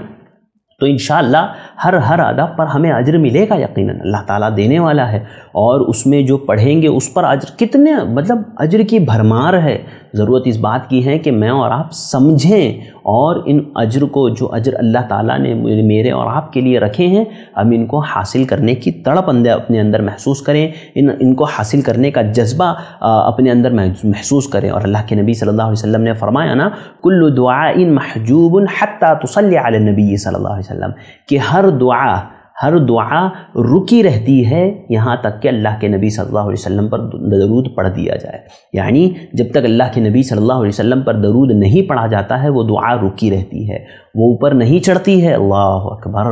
Speaker 1: تو انشاءاللہ ہر آداب پر ہمیں اجر ملے گا، یقیناً اللہ تعالیٰ دینے والا ہے۔ اور اس میں جو پڑھیں گے اس پر اجر کتنے، مطلب اجر کی بھرمار ہے۔ ضرورت اس بات کی ہے کہ میں اور آپ سمجھیں، اور ان اجر کو، جو اجر اللہ تعالیٰ نے میرے اور آپ کے لیے رکھے ہیں، ہم ان کو حاصل کرنے کی تڑپ اپنے اندر محسوس کریں، ان کو حاصل کرنے کا جذبہ اپنے اندر محسوس کریں۔ اور اللہ کے نبی صلی اللہ علیہ وسلم نے فرمایا نا، کل دعاء محجوب حتی تصلی علی النبی صلی اللہ علیہ وسلم، کہ ہر دعا رکی رہتی ہے یہاں تک کہ اللہ کے نبی صلی اللہ علیہ وسلم پر درود پڑھ دیا جائے۔ یعنی جب تک اللہ کے نبی صلی اللہ علیہ وسلم پر درود نہیں پڑھا جاتا ہے وہ دعا رکی رہتی ہے، وہ اوپر نہیں چڑھتی ہے۔ اللہ اکبر،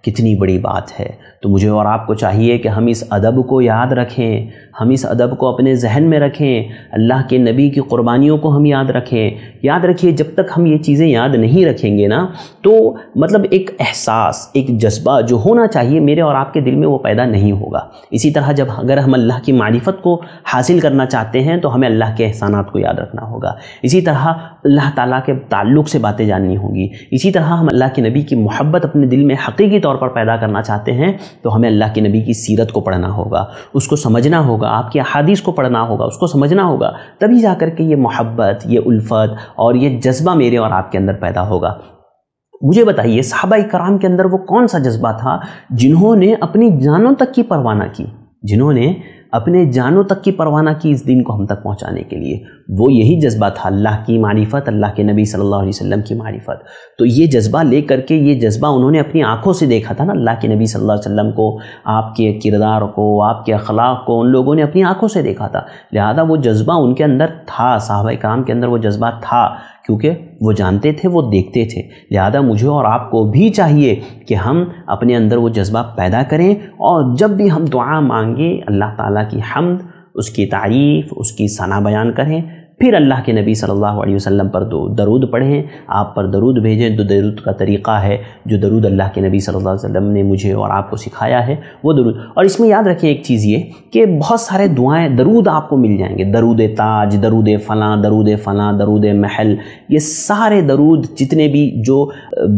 Speaker 1: کتنی بڑی بات ہے۔ تو مجھے اور آپ کو چاہیے کہ ہم اس ادب کو یاد رکھیں، ہم اس ادب کو اپنے ذہن میں رکھیں، اللہ کے نبی کی قربانیوں کو ہم یاد رکھیں۔ یاد رکھیے، جب تک ہم یہ چیزیں یاد نہیں رکھیں گے نا تو مطلب ایک احساس، ایک جذبہ جو ہونا چاہیے میرے اور آپ کے دل میں، وہ پیدا نہیں ہوگا۔ اسی طرح اگر ہم اللہ کی معرفت کو حاصل کرنا چاہتے ہیں تو ہمیں اللہ کے احسانات کو یاد رکھنا ہوگا۔ اسی طرح اللہ تعالیٰ کے تعلق سے باتیں جاننی ہوں گی۔ اسی طرح ہم اللہ کے نبی کی محبت اپنے دل میں حقیقی طور پر پیدا کرنا چاہتے ہیں تو ہمیں اللہ کے نبی کی سیرت کو پڑھنا ہوگا، اس کو سمجھنا ہوگا، آپ کی احادیث کو پڑھنا ہوگا، اس کو سمجھنا ہوگا، تبھی جا کر کے یہ محبت، یہ الفت اور یہ جذبہ میرے اور آپ کے اندر پیدا ہوگا۔ مجھے بتائیے، صحابہ کرام کے اندر وہ کون سا جذبہ تھا جنہوں نے اپنی جانوں تک کی پرواہ نہ کی، جنہوں نے اپنے جانوں تک کی پرواہ نہ کی اس دین کو ہم تک پہنچانے کے لیے؟ وہ یہی جذبہ تھا، اللہ کی معرفت، اللہ کے نبی صلی اللہ علیہ وسلم کی معرفت۔ تو یہ جذبہ لے کر کے، یہ جذبہ انہوں نے اپنی آنکھوں سے دیکھا تھا نا، اللہ کے نبی صلی اللہ علیہ وسلم کو، آپ کے کردار کو، آپ کے اخلاق کو ان لوگوں نے اپنی آنکھوں سے دیکھا تھا، لہذا وہ جذبہ ان کے اندر تھا، صحابہ کرام کے اندر وہ جذبہ تھا، کیونکہ وہ جانتے تھے، وہ دیکھتے تھے۔ لہذا مجھے اور آپ کو بھی چاہیے کہ ہم اپنے اندر وہ جذبہ پیدا کریں، اور جب بھی ہم دعا مانگیں اللہ تعالیٰ کی حمد، اس کی تعریف، اس کی ثنا بیان کریں، پھر اللہ کے نبی صلی اللہ علیہ وسلم پر درود پڑھیں، آپ پر درود بھیجیں۔ تو درود کا طریقہ ہے جو درود اللہ کے نبی صلی اللہ علیہ وسلم نے مجھے اور آپ کو سکھایا ہے، وہ درود۔ اور اس میں یاد رکھیں ایک چیز یہ کہ بہت سارے دعائیں، درود آپ کو مل جائیں گے، درود تاج، درود فلاں، درود فلاں، درود محل، یہ سارے درود جتنے بھی جو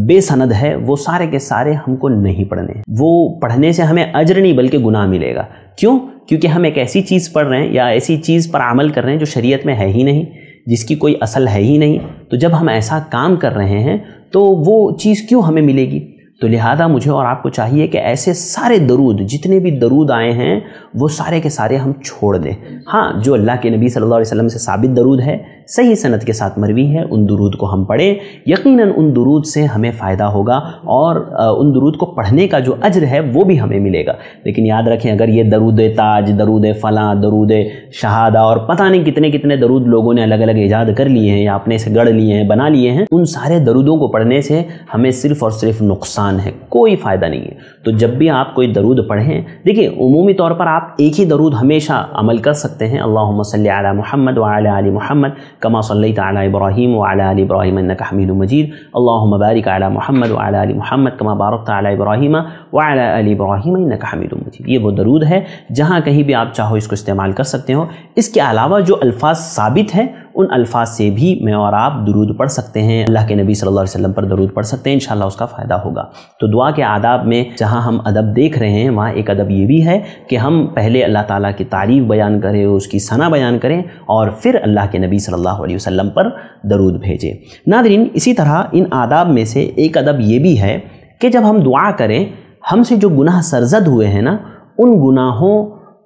Speaker 1: بے سند ہے وہ سارے کے سارے ہم کو نہیں پڑھنے، وہ پڑھنے سے ہمیں اجر نہیں بلکہ گناہ ملے گا۔ کیوں؟ کیونکہ ہم ایک ایسی چیز پڑھ رہے ہیں یا ایسی چیز پر عمل کر رہے ہیں جو شریعت میں ہے ہی نہیں، جس کی کوئی اصل ہے ہی نہیں۔ تو جب ہم ایسا کام کر رہے ہیں تو وہ چیز کیوں ہمیں ملے گی؟ تو لہذا مجھے اور آپ کو چاہیے کہ ایسے سارے درود، جتنے بھی درود آئے ہیں وہ سارے کے سارے ہم چھوڑ دیں۔ ہاں، جو اللہ کے نبی صلی اللہ علیہ وسلم سے ثابت درود ہے، صحیح سند کے ساتھ مروی ہے، ان درود کو ہم پڑھیں، یقیناً ان درود سے ہمیں فائدہ ہوگا، اور ان درود کو پڑھنے کا جو اجر ہے وہ بھی ہمیں ملے گا۔ لیکن یاد رکھیں، اگر یہ درود تاج، درود فلاں، درود شہادہ اور پتہ نہیں کتنے کتنے درود لوگوں نے الگ الگ ایجاد کر لیے ہیں یا اپنے سے گڑھ لیے ہیں، بنا لیے ہیں، ان سارے درودوں کو پڑھنے سے ہمیں صرف اور صرف نقصان ہے، کوئی فائدہ نہیں ہے۔ تو جب بھی آپ کوئی درود پڑھیں، دیکھیں عمومی طور پر آپ ایک ہی درود ہمیشہ عمل کر سکتے ہیں، اللہم صلی علی محمد وعلی آل محمد کما صلیت علی ابراہیم وعلی آل ابراہیم انک حمید مجید، اللہم بارک علی محمد وعلی آل محمد کما بارکت علی ابراہیم وعلی آل ابراہیم انک حمید مجید۔ یہ وہ درود ہے جہاں کہیں بھی آپ چاہو اس کو استعمال کر سکتے ہو۔ اس کے علاوہ جو الفاظ ثابت ہیں ان الفاظ سے بھی میں اور آپ درود پڑھ سکتے ہیں، اللہ کے نبی صلی اللہ علیہ وسلم پر درود پڑھ سکتے ہیں، انشاءاللہ اس کا فائدہ ہوگا۔ تو دعا کے آداب میں جہاں ہم ادب دیکھ رہے ہیں وہاں ایک ادب یہ بھی ہے کہ ہم پہلے اللہ تعالیٰ کی تعریف بیان کریں، اس کی ثنا بیان کریں، اور پھر اللہ کے نبی صلی اللہ علیہ وسلم پر درود بھیجیں۔ ناظرین، اسی طرح ان آداب میں سے ایک ادب یہ بھی ہے کہ جب ہم دعا کریں، ہم سے جو گناہ سرزد ہوئے ہیں نا، ان گناہوں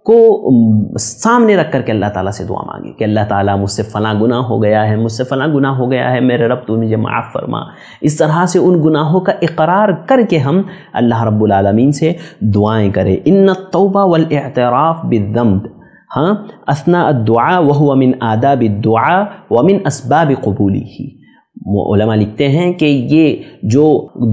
Speaker 1: کو سامنے رکھ کر کے اللہ تعالیٰ سے دعا مانگے کہ اللہ تعالیٰ مجھ سے فلاں گناہ ہو گیا ہے، مجھ سے فلاں گناہ ہو گیا ہے، میرے رب تو مجھے معاف فرما۔ اس طرح سے ان گناہوں کا اقرار کر کے ہم اللہ رب العالمین سے دعائیں کریں۔ ان التوبہ والاعتراف بالذنب اثناء الدعاء وهو من آداب الدعاء ومن اسباب قبوله۔ علماء لکھتے ہیں کہ یہ جو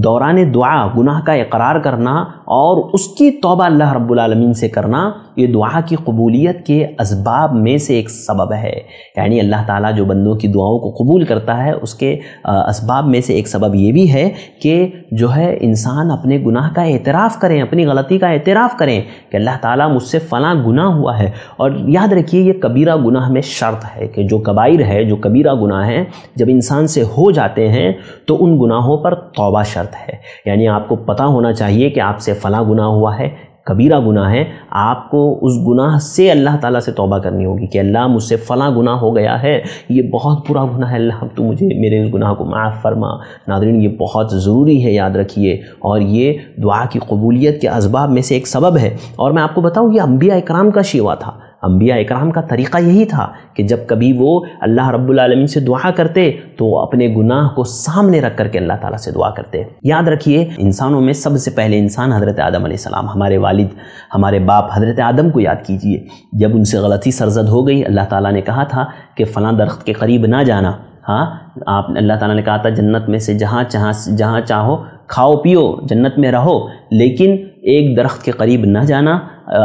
Speaker 1: دوران دعا گناہ کا اقرار کرنا اور اس کی توبہ اللہ رب العالمین سے کرنا، یہ دعا کی قبولیت کے اسباب میں سے ایک سبب ہے۔ یعنی اللہ تعالیٰ جو بندوں کی دعاؤں کو قبول کرتا ہے اس کے اسباب میں سے ایک سبب یہ بھی ہے کہ جو ہے انسان اپنے گناہ کا اعتراف کریں، اپنی غلطی کا اعتراف کریں کہ اللہ تعالیٰ مجھ سے فلاں گناہ ہوا ہے۔ اور یاد رکھیے یہ کبیرہ گناہ میں شرط ہے کہ جو کبائر ہے، جو کبیرہ گناہ ہیں، جب انسان سے ہو جاتے ہیں تو ان گناہوں پر توبہ شرط ہے۔ یعنی آپ کو پتہ ہونا چاہیے کہ آپ سے فلاں گناہ ہوا ہے، کبیرہ گناہ ہے، آپ کو اس گناہ سے اللہ تعالیٰ سے توبہ کرنی ہوگی کہ اللہ مجھ سے فلاں گناہ ہو گیا ہے، یہ بہت برا گناہ ہے، اللہ تو مجھے میرے اس گناہ کو معاف فرما۔ ناظرین، یہ بہت ضروری ہے، یاد رکھیے، اور یہ دعا کی قبولیت کے اسباب میں سے ایک سبب ہے۔ اور میں آپ کو بتاؤں یہ انبیاء اکرام کا شیوا تھا، انبیاء اکرام کا طریقہ یہی تھا کہ جب کبھی وہ اللہ رب العالمین سے دعا کرتے تو وہ اپنے گناہ کو سامنے رکھ کر کے اللہ تعالیٰ سے دعا کرتے۔ یاد رکھیے انسانوں میں سب سے پہلے انسان حضرت آدم علیہ السلام، ہمارے والد، ہمارے باپ حضرت آدم کو یاد کیجئے۔ جب ان سے غلطی سرزد ہو گئی، اللہ تعالیٰ نے کہا تھا کہ فلاں درخت کے قریب نہ جانا۔ اللہ تعالیٰ نے کہا تھا جنت میں سے جہاں چاہو کھاؤ پیو، جنت میں رہو، لیکن ایک درخت کے قریب نہ جانا،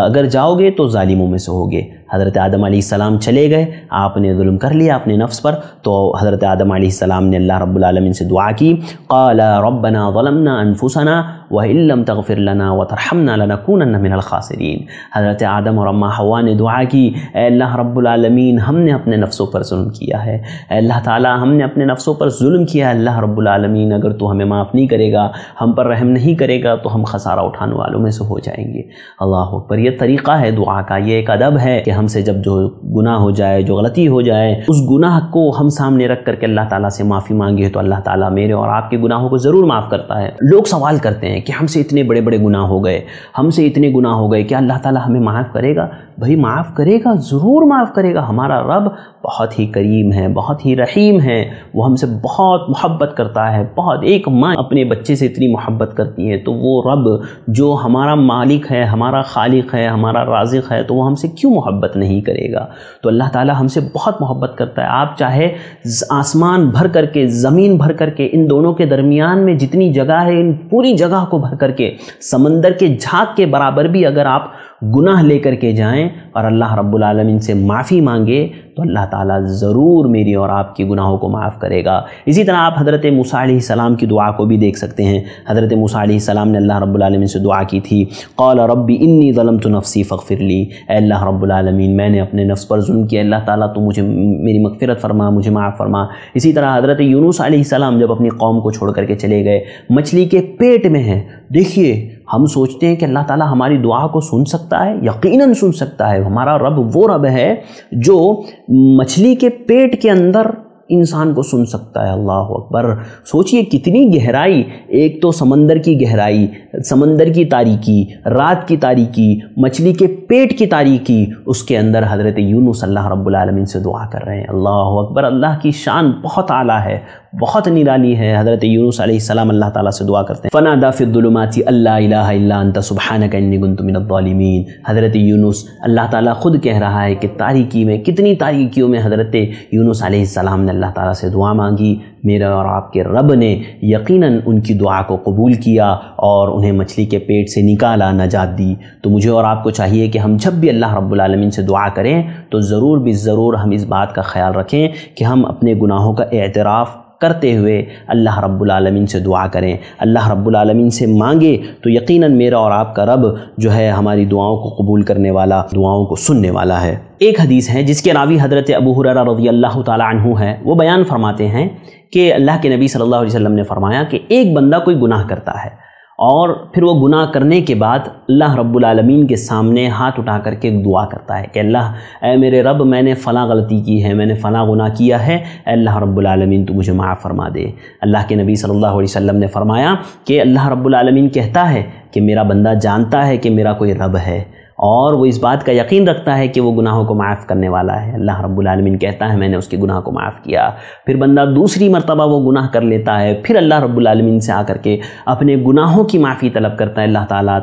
Speaker 1: اگر جاؤ گے تو ظالموں میں سے ہوگے۔ حضرت آدم علیہ السلام چلے گئے، آپ نے ظلم کر لیا اپنے نفس پر، تو حضرت آدم علیہ السلام نے اللہ رب العالمین سے دعا کی، قال ربنا ظلمنا انفسنا وَإِن لَّمْ تَغْفِرْ لَنَا وَتَرْحَمْنَا لَنَكُونَنَّ مِنَ الْخَاسِرِينَ۔ حضرت آدم اور اماں حوا نے دعا کی، اے اللہ رب العالمین ہم نے اپنے نفسوں پر ظلم کیا ہے، اے اللہ تعالیٰ ہم نے اپنے نفسوں پر ظلم کیا ہے، اللہ رب العالمین اگر تو ہمیں معاف نہیں کرے گا، ہم پر رحم نہیں کرے گا تو ہم خسارہ اٹھانے والوں میں سے ہو جائیں گے۔ اللہ اکبر، یہ طریقہ ہے دعا کا، یہ ایک ادب ہے کہ ہم سے جب جو گناہ ہو جائے، جو غلطی ہو جائے، اس گناہ کو ہم سامنے رکھ کر کے اللہ تعالیٰ سے معافی مانگے تو اللہ تعالیٰ میرے اور آپ کے گناہوں کو ضرور معاف کرتا ہے۔ لوگ سوال کرتے ہیں کہ ہم سے اتنے بڑے بڑے گناہ ہو گئے، ہم سے اتنے گناہ ہو گئے، کیا اللہ تعالیٰ ہمیں معاف کرے گا؟ بھائی معاف کرے گا، ضرور معاف کرے گا۔ ہمارا رب بہت ہی کریم ہے، بہت ہی رحیم ہے، وہ ہم سے بہت محبت کرتا ہے، بہت۔ ایک ماں اپنے بچے سے اتنی محبت کرتی ہے تو وہ رب جو ہمارا مالک ہے، ہمارا خالق ہے، ہمارا رازق ہے، تو وہ ہم سے کیوں محبت نہیں کرے گا؟ تو اللہ تعالیٰ ہم سے بہت محبت کرتا ہے۔ آپ چاہے آسمان بھر کر کے، زمین بھر کر کے، ان دونوں کے درمیان میں جتنی جگہ ہے ان پوری جگہ کو بھر کر کے، سمندر کے جھاگ کے برابر بھی اگر آپ گناہ لے کر کے جائیں اور اللہ رب العالمین سے معافی مانگے تو اللہ تعالیٰ ضرور میری اور آپ کے گناہوں کو معاف کرے گا۔ اسی طرح آپ حضرت موسیٰ علیہ السلام کی دعا کو بھی دیکھ سکتے ہیں۔ حضرت موسیٰ علیہ السلام نے اللہ رب العالمین سے دعا کی تھی، قال رب انی ظلمت نفسی فاغفر لی، اے اللہ رب العالمین میں نے اپنے نفس پر ظلم کیا، اللہ تعالیٰ تو مجھے میری مغفرت فرما، مجھے معاف فرما۔ اسی طرح حضرت یونس علیہ السلام جب اپنی قوم کو چھوڑ کر کے چلے گئے، مچھلی کے پیٹ میں ہیں۔ دیکھیے ہم سوچتے ہیں کہ اللہ تعالیٰ ہماری دعا کو سن سکتا ہے، یقیناً سن سکتا ہے۔ ہمارا رب وہ رب ہے جو مچھلی کے پیٹ کے اندر انسان کو سن سکتا ہے۔ اللہ اکبر، سوچئے کتنی گہرائی، ایک تو سمندر کی گہرائی، سمندر کی تاریکی، رات کی تاریکی، مچھلی کے پیٹ کی تاریکی، اس کے اندر حضرت یونس اللہ رب العالمین سے دعا کر رہے ہیں۔ اللہ اکبر، اللہ کی شان بہت اعلیٰ ہے، بہت نرالی ہے۔ حضرت یونس علیہ السلام اللہ تعالیٰ سے دعا کرتے ہیں، فنادیٰ فی الظلمات اللہ الہ الا انت سبحانک انی کنت من الظالمین۔ حضرت یونس اللہ تعالیٰ خود کہہ رہا ہے کہ تاریکی میں، کتنی تاریکیوں میں حضرت یونس علیہ السلام نے اللہ تعالیٰ سے دعا مانگی، میرے اور آپ کے رب نے یقیناً ان کی دعا کو قبول کیا اور انہیں مچھلی کے پیٹ سے نکالا، نجات دی۔ تو مجھے اور آپ کو چاہیے کہ ہم جب بھی اللہ رب العالمین سے دعا کریں تو ضرور ضرور ہم اس بات کا خیال رکھیں کہ ہم اپنے گناہوں کا اعتراف کرتے ہوئے اللہ رب العالمین سے دعا کریں، اللہ رب العالمین سے مانگے تو یقیناً میرا اور آپ کا رب جو ہے ہماری دعاؤں کو قبول کرنے والا، دعاؤں کو سننے والا ہے۔ ایک حدیث ہے جس کے راوی حضرت ابو ہریرہ رضی اللہ تعالی عنہ ہے، وہ بیان فرماتے ہیں کہ اللہ کے نبی صلی اللہ علیہ وسلم نے فرمایا کہ ایک بندہ کوئی گناہ کرتا ہے اور پھر وہ گناہ کرنے کے بعد اللہ رب العالمین کے سامنے ہاتھ اٹھا کر کے دعا کرتا ہے کہ اللہ اے میرے رب، میں نے فلاں غلطی کی ہے، میں نے فلاں گناہ کیا ہے، اے اللہ رب العالمین تو مجھے معاف فرما دے۔ اللہ کے نبی صلی اللہ علیہ وسلم نے فرمایا کہ اللہ رب العالمین کہتا ہے کہ میرا بندہ جانتا ہے کہ میرا کوئی رب ہے اور وہ اس بات کا یقین رکھتا ہے کہ وہ گناہوں کو معاف کرنے والا ہے۔ اللہ رب العالمین کہتا ہے میں نے اس کے گناہ کو معاف کیا۔ پھر بندہ دوسری مرتبہ وہ گناہ کر لیتا ہے، پھر اللہ رب العالمین سے آ کر کے اپنے گناہوں کی معافی طلب کرتا ہے، اللہ تعالیٰ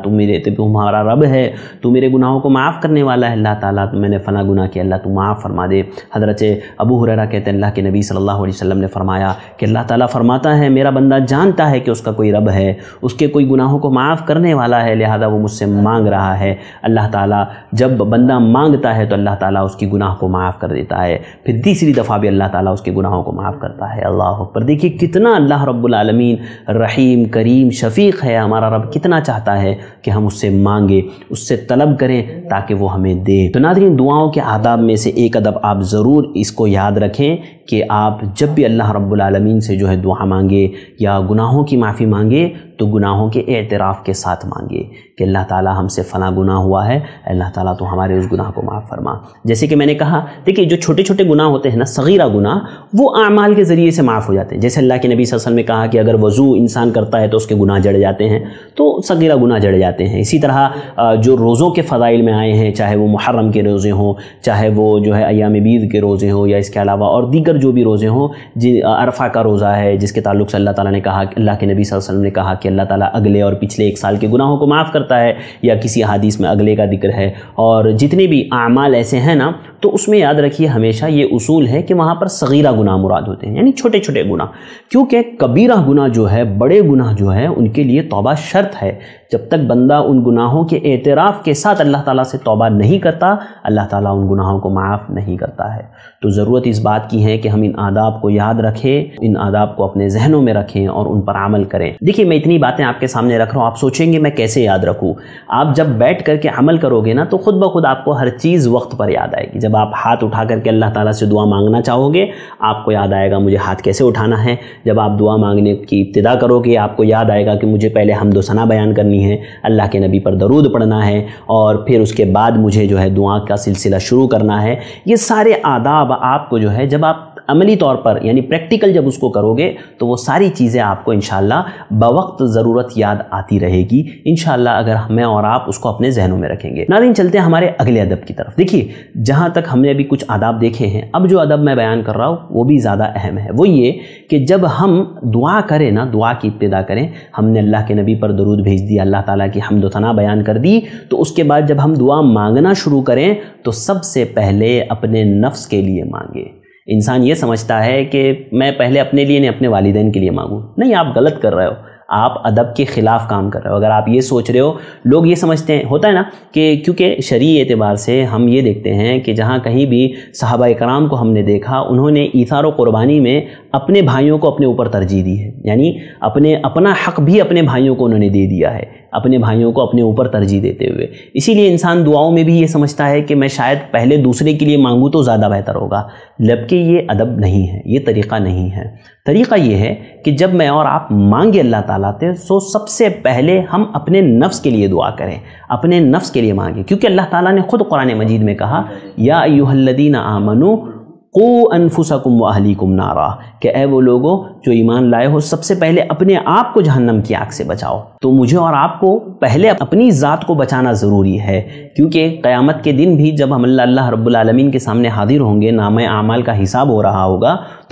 Speaker 1: تمہارا رب ہے، تو میرے گناہوں کو معاف کرنے والا ہے، اللہ تعالیٰ میں نے فلاں گناہ کیا، اللہ تو معاف فرما دے۔ حضرت ابو ہریرہ کہتے ہیں اللہ کے نبی صلی اللہ علیہ وسلم نے فرمایا کہ اللہ تعالیٰ فرماتا ہے میرا بندہ جانتا ہے کہ اس کا کوئی رب ہے، اس کے کوئی گناہوں کو معاف کرنے والا ہے، لہذا وہ مجھ سے مانگ رہا ہے۔ اللہ تعالیٰ جب بندہ مانگتا ہے تو اللہ تعالیٰ اس کی گناہ کو معاف کر دیتا ہے، پھر تیسری دفعہ بھی اللہ تعالیٰ اس کے گناہوں کو معاف کرتا ہے۔ اللہ اکبر! دیکھیے کتنا اللہ رب العالمین رحیم، کریم، شفیق ہے، ہمارا رب کتنا چاہتا ہے کہ ہم اس سے مانگیں، اس سے طلب کریں تاکہ وہ ہمیں دے۔ تو ناظرین، دعاؤں کے آداب میں سے ایک ادب آپ ضرور اس کو یاد رکھیں کہ آپ جب بھی اللہ رب العالمین سے جو ہے دعا مانگے یا گناہوں کی معافی مانگے تو گناہوں کے اعتراف کے ساتھ مانگے کہ اللہ تعالیٰ ہم سے فلاں گناہ ہوا ہے، اللہ تعالیٰ تو ہمارے اس گناہ کو معاف فرما۔ جیسے کہ میں نے کہا، دیکھیے جو چھوٹے چھوٹے گناہ ہوتے ہیں نا، صغیرہ گناہ، وہ اعمال کے ذریعے سے معاف ہو جاتے ہیں۔ جیسے اللہ کے نبی صلی اللہ علیہ وسلم نے کہا کہ اگر وضو انسان کرتا ہے تو اس کے گناہ جڑ جاتے ہیں، تو صغیرہ گناہ جڑ جاتے ہیں۔ اسی طرح جو روزوں کے فضائل میں آئے ہیں، چاہے وہ محرم کے روزے ہوں، چاہے وہ جو ہے ایام بیض کے روزے ہوں، یا اس کے علاوہ اور دیگر جو بھی روزے ہوں، عرفہ کا روزہ ہے جس کے تعلق سے اللہ تعالیٰ نے کہا، اللہ کے نبی صلی اللہ علیہ وسلم نے کہا کہ اللہ تعالیٰ اگلے اور پچھلے ایک سال کے گناہوں کو معاف کرتا ہے، یا کسی حدیث میں اگلے کا ذکر ہے۔ اور جتنے بھی اعمال ایسے ہیں نا، تو اس میں یاد رکھیے ہمیشہ یہ اصول ہے کہ وہاں پر صغیرہ گناہ مراد ہوتے ہیں، یعنی چھوٹے چھوٹے گناہ، کیونکہ کبیرہ گناہ جو ہے، بڑے گناہ جو ہے، ان کے لیے توبہ شرط ہے۔ جب تک بندہ ان گناہوں کے اعتراف کے ساتھ اللہ تعالیٰ سے توبہ نہیں کرتا، اللہ تعالیٰ ان گناہوں کو معاف نہیں کرتا ہے۔ تو ضرورت اس بات کی ہے کہ ہم ان آداب کو یاد رکھیں، ان آداب کو اپنے ذہنوں میں رکھیں اور ان پر عمل کریں۔ دیکھیے میں اتنی باتیں آپ کے سامنے رکھ رہا ہوں، آپ سوچیں گے میں کیسے یاد رکھوں؟ آپ جب بیٹھ کر کے عمل کرو گے نا، تو خود بخود آپ کو ہر چیز وقت پر یاد آئے گی۔ جب آپ ہاتھ اٹھا کر کے اللہ تعالیٰ سے دعا مانگنا چاہو گے، آپ کو یاد آئے گا مجھے ہاتھ کیسے اٹھانا ہے۔ جب آپ دعا مانگنے کی ابتدا کرو گے، آپ کو یاد آئے گا کہ مجھے پہلے حمد و ثنا بیان کرنی ہے، اللہ کے نبی پر درود پڑھنا ہے، اور پھر اس کے بعد مجھے جو ہے دعا کا سلسلہ شروع کرنا ہے۔ یہ سارے آداب آپ کو جو ہے جب آپ عملی طور پر یعنی پریکٹیکل جب اس کو کرو گے تو وہ ساری چیزیں آپ کو انشاءاللہ بوقت ضرورت یاد آتی رہے گی انشاءاللہ، اگر میں اور آپ اس کو اپنے ذہنوں میں رکھیں گے۔ ناظرین چلتے ہیں ہمارے اگلے ادب کی طرف۔ دیکھیے جہاں تک ہم نے ابھی کچھ آداب دیکھے ہیں، اب جو ادب میں بیان کر رہا ہوں وہ بھی زیادہ اہم ہے۔ وہ یہ کہ جب ہم دعا کریں نا، دعا کی ابتدا کریں، ہم نے اللہ کے نبی پر درود بھیج دیا، اللہ تعالیٰ کی حمد و ثنا بیان کر دی، تو اس کے بعد جب ہم دعا مانگنا شروع کریں تو سب سے پہلے اپنے نفس کے لیے مانگیں۔ انسان یہ سمجھتا ہے کہ میں پہلے اپنے لیے نہیں اپنے والدین کے لیے مانگوں، نہیں، آپ غلط کر رہے ہو، آپ ادب کے خلاف کام کر رہے ہو۔ اگر آپ یہ سوچ رہے ہو، لوگ یہ سمجھتے ہیں، ہوتا ہے نا کہ کیونکہ شرعی اعتبار سے ہم یہ دیکھتے ہیں کہ جہاں کہیں بھی صحابہ کرام کو ہم نے دیکھا، انہوں نے ایثار و قربانی میں اپنے بھائیوں کو اپنے اوپر ترجیح دی ہے، یعنی اپنا حق بھی اپنے بھائیوں کو انہوں نے دے دیا ہے، اپنے بھائیوں کو اپنے اوپر ترجیح دیتے ہوئے۔ اسی لیے انسان دعاؤں میں بھی یہ سمجھتا ہے کہ میں شاید پہلے دوسرے کے لیے مانگوں تو زیادہ بہتر ہوگا، جبکہ یہ ادب نہیں ہے، یہ طریقہ نہیں ہے۔ طریقہ یہ ہے کہ جب میں اور آپ مانگے اللہ تعالیٰ سے، سو سب سے پہلے ہم اپنے نفس کے لیے دعا کریں، اپنے نفس کے لیے مانگیں، کیونکہ اللہ تعالیٰ نے خود قرآن مجید میں کہا یا ایھا الذین آمنوا قوا انفسکم واہلیکم نارا، کہ اے وہ لوگوں جو ایمان لائے ہو، سب سے پہلے اپنے آپ کو جہنم کی آگ سے بچاؤ۔ تو مجھے اور آپ کو پہلے اپنی ذات کو بچانا ضروری ہے، کیونکہ قیامت کے دن بھی جب ہم اللہ رب العالمین کے سامنے حاضر ہوں گے، نامہ اعمال کا حساب ہو رہا ہوگا،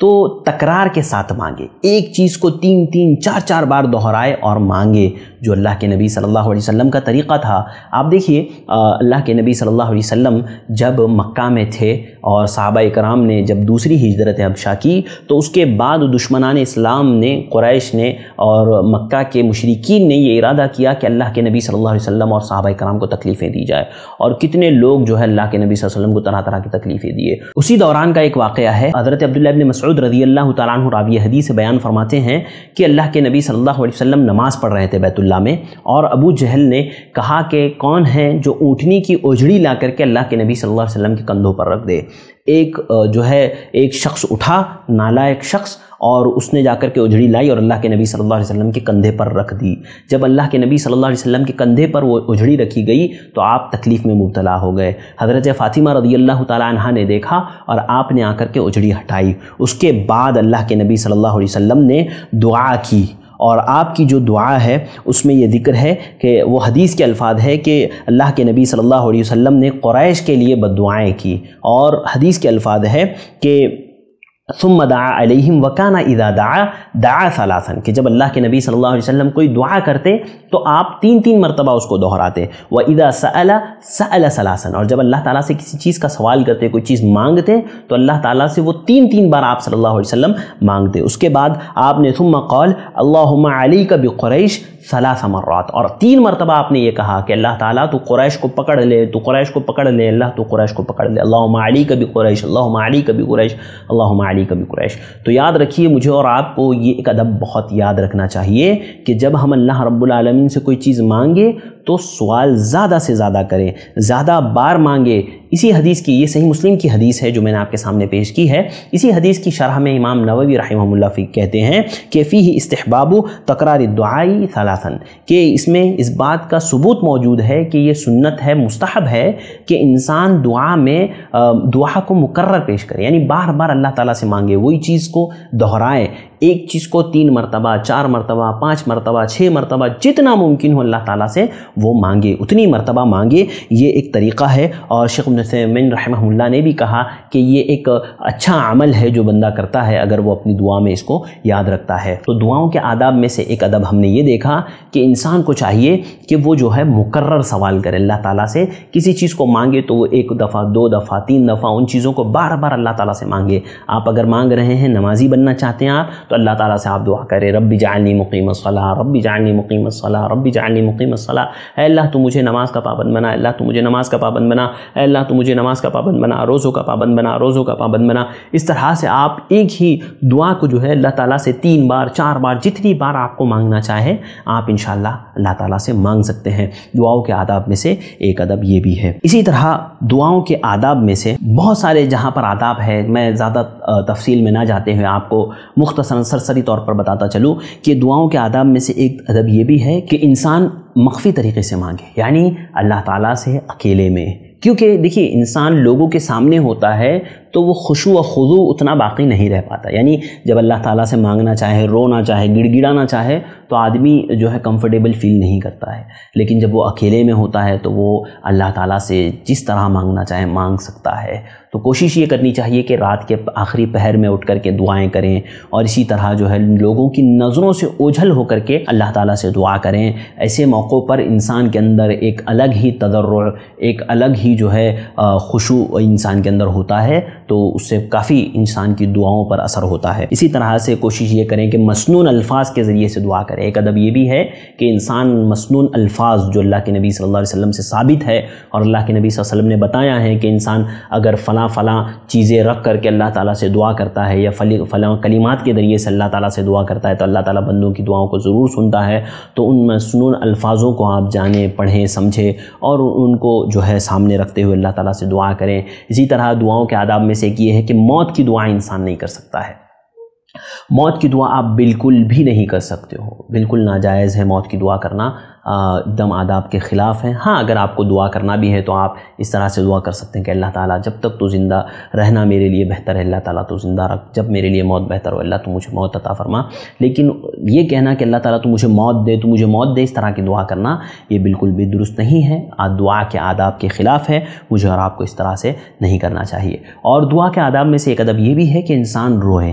Speaker 1: تو تکرار کے ساتھ مانگے، ایک چیز کو 3 4 بار دہرائے اور مانگے، جو اللہ کے نبی صلی اللہ علیہ وسلم کا طریقہ تھا۔ آپ دیکھیے اللہ کے نبی صلی اللہ علیہ وسلم جب مکہ میں تھے اور صحابہ کرام نے جب دوسری ہجرت حبشہ کی تو اس کے بعد دشمنان اسلام نے، قریش نے اور مکہ کے مشرکین نے یہ ارادہ کیا کہ اللہ کے نبی صلی اللہ علیہ وسلم اور صحابہ کرام کو تکلیفیں دی جائے، اور کتنے لوگ جو ہے اللہ کے نبی صلی اللہ علیہ وسلم کو طرح طرح کی تکلیفیں دیے۔ اسی دوران کا ایک واقعہ ہے، حضرت عبداللہ ابن مسعود رضی اللہ تعالیٰ عنہ راوی حدیث بیان فرماتے ہیں کہ اللہ کے نبی صلی اللہ علیہ وسلم نماز پڑھ رہے تھے بیت اللہ میں، اور ابو جہل نے کہا کہ کون ہے جو اونٹنی کی اوجڑی لا کر کے اللہ کے نبی صلی اللہ علیہ وسلم کے کندھوں پر رکھ دے۔ ایک شخص اٹھا، نالائق شخص، اور اس نے جا کر کے اجڑی لائی اور اللہ کے نبی صلی اللہ علیہ وسلم کے کندھے پر رکھ دی۔ جب اللہ کے نبی صلی اللہ علیہ وسلم کے کندھے پر وہ اجڑی رکھی گئی تو آپ تکلیف میں مبتلا ہو گئے۔ حضرت فاطمہ رضی اللہ تعالیٰ عنہا نے دیکھا اور آپ نے آ کر کے اجڑی ہٹائی۔ اس کے بعد اللہ کے نبی صلی اللہ علیہ وسلم نے دعا کی، اور آپ کی جو دعا ہے اس میں یہ ذکر ہے کہ وہ حدیث کے الفاظ ہے کہ اللہ کے نبی صلی اللہ علیہ وسلم نے قریش کے لیے بد دعائیں کی، اور حدیث کے الفاظ ہے کہ ثم دعا علیہم وکانا اذا دعا ثلاثا، کہ جب اللہ کے نبی صلی اللہ علیہ وسلم کوئی دعا کرتے تو آپ 3 مرتبہ اس کو دہراتے، وَإِذَا سَأَلَ ثَلَاثًا، اور جب اللہ تعالیٰ سے کسی چیز کا سوال کرتے، کوئی چیز مانگتے تو اللہ تعالیٰ سے وہ 3 بار آپ صلی اللہ علیہ وسلم مانگتے۔ اس کے بعد آپ نے ثم قال اللہم علیک بقریش 3 مرات، اور 3 مرتبہ آپ نے یہ کہا کہ اللہ تعالیٰ تو قریش کو پکڑ لے، تو قریش کو پکڑ لے، اللہ تو قریش کو پکڑ لے، اللہم علیک بقریش، اللہم علیک بقریش، اللہم علیک بقریش۔ تو یاد رکھیے، مجھے اور آپ کو یہ ایک ادب بہت یاد رکھنا چاہیے کہ جب ہم اللہ رب العالمین سے کوئی چیز مانگے تو سوال زیادہ سے زیادہ کریں، زیادہ بار مانگے۔ اسی حدیث کی، یہ صحیح مسلم کی حدیث ہے جو میں نے آپ کے سامنے پیش کی ہے، اسی حدیث کی شرح میں امام نووی رحمہ اللہ فی کہتے ہیں کہ فیہ استحباب تکرار الدعاء 3، کہ اس میں اس بات کا ثبوت موجود ہے کہ یہ سنت ہے، مستحب ہے کہ انسان دعا میں دعا کو مکرر پیش کرے، یعنی بار بار اللہ تعالیٰ سے مانگے، وہی چیز کو دہرائے، ایک چیز کو 3 مرتبہ، 4 مرتبہ، 5 مرتبہ، 6 مرتبہ، جتنا ممکن ہو اللہ تعالیٰ سے وہ مانگے، اتنی مرتبہ مانگے۔ یہ ایک طریقہ ہے، اور شیخ ابن عثیمین رحمہ اللہ نے بھی کہا کہ یہ ایک اچھا عمل ہے جو بندہ کرتا ہے اگر وہ اپنی دعا میں اس کو یاد رکھتا ہے۔ تو دعاؤں کے آداب میں سے ایک ادب ہم نے یہ دیکھا کہ انسان کو چاہیے کہ وہ جو ہے مکرر سوال کرے، اللہ تعالیٰ سے کسی چیز کو مانگے تو وہ 1 دفعہ، 2 دفعہ، 3 دفعہ ان چیزوں کو بار بار اللہ تعالیٰ سے مانگے۔ آپ اگر مانگ رہے ہیں، نمازی بننا چاہتے ہیں آپ، تو اللہ تعالیٰ سے آپ دعا کریں، رب جعلنی مقیم الصلاۃ، رب جعلنی مقیم الصلاۃ، رب جعلنی مقیم الصلاۃ، اے اللہ تو مجھے نماز کا پابند بنا، اللہ تو مجھے نماز کا پابند بنا، اے اللہ تو مجھے نماز کا پابند بنا، روزوں کا پابند بنا، روزوں کا پابند بنا۔ اس طرح سے آپ ایک ہی دعا کو جو ہے اللہ تعالیٰ سے 3 بار، 4 بار، جتنی بار آپ کو مانگنا چاہے آپ انشاءاللہ اللہ تعالیٰ سے مانگ سکتے ہیں۔ دعاؤں کے آداب میں سے ایک ادب یہ بھی ہے۔ اسی طرح دعاؤں کے آداب میں سے بہت سارے جہاں پر آداب ہے، میں زیادہ تفصیل میں نہ جاتے ہوئے آپ کو مختصراً سرسری طور پر بتاتا چلوں کہ دعاؤں کے آداب میں سے ایک ادب یہ بھی ہے کہ انسان مخفی طریقے سے مانگے، یعنی اللہ تعالیٰ سے اکیلے میں، کیونکہ دیکھیے انسان لوگوں کے سامنے ہوتا ہے تو وہ خشوع و خضوع اتنا باقی نہیں رہ پاتا، یعنی جب اللہ تعالیٰ سے مانگنا چاہے، رونا چاہے، گڑ گڑانا چاہے تو آدمی جو ہے کمفرٹیبل فیل نہیں کرتا ہے، لیکن جب وہ اکیلے میں ہوتا ہے تو وہ اللہ تعالیٰ سے جس طرح مانگنا چاہے مانگ سکتا ہے۔ تو کوشش یہ کرنی چاہیے کہ رات کے آخری پہر میں اٹھ کر کے دعائیں کریں، اور اسی طرح جو ہے لوگوں کی نظروں سے اوجھل ہو کر کے اللہ تعالیٰ سے دعا کریں۔ ایسے موقعوں پر انسان کے اندر ایک الگ ہی تضرع، ایک الگ ہی جو ہے خشوع انسان کے اندر ہوتا ہے، تو اس سے کافی انسان کی دعاؤں پر اثر ہوتا ہے۔ اسی طرح سے کوشش یہ کریں کہ مسنون الفاظ کے ذریعے سے دعا کریں۔ ایک ادب یہ بھی ہے کہ انسان مسنون الفاظ جو اللہ کے نبی صلی اللہ علیہ وسلم سے ثابت ہے، اور اللہ کے نبی صلی اللہ علیہ وسلم نے بتایا ہے کہ انسان اگر فلاں چیزیں رکھ کر کے اللہ تعالیٰ سے دعا کرتا ہے، یا فلاں کلمات کے ذریعے سے اللہ تعالیٰ سے دعا کرتا ہے، تو اللہ تعالیٰ بندوں کی دعاؤں کو ضرور سنتا ہے۔ تو ان مسنون الفاظوں کو آپ جانیں، پڑھیں، سمجھیں، اور ان کو جو ہے سامنے رکھتے ہوئے اللہ تعالیٰ سے دعا کریں۔ اسی طرح دعاؤں کے آداب میں سے ایک یہ ہے کہ موت کی دعا انسان نہیں کر سکتا ہے۔ موت کی دعا آپ بالکل بھی نہیں کر سکتے ہو، بالکل ناجائز ہے موت کی دعا کرنا، ایک دم آداب کے خلاف ہے۔ ہاں اگر آپ کو دعا کرنا بھی ہے تو آپ اس طرح سے دعا کر سکتے ہیں کہ اللہ تعالیٰ جب تک تو زندہ رہنا میرے لیے بہتر ہے، اللہ تعالیٰ تو زندہ رکھ، جب میرے لیے موت بہتر ہو اللہ تو مجھے موت عطا فرما۔ لیکن یہ کہنا کہ اللہ تعالیٰ تو مجھے موت دے، تو مجھے موت دے، اس طرح کی دعا کرنا یہ بالکل بھی درست نہیں ہے، دعا کے آداب کے خلاف ہے، مجھے اور آپ کو اس طرح سے نہیں کرنا چاہیے۔ اور دعا کے آداب میں سے ایک ادب یہ بھی ہے کہ انسان روئے۔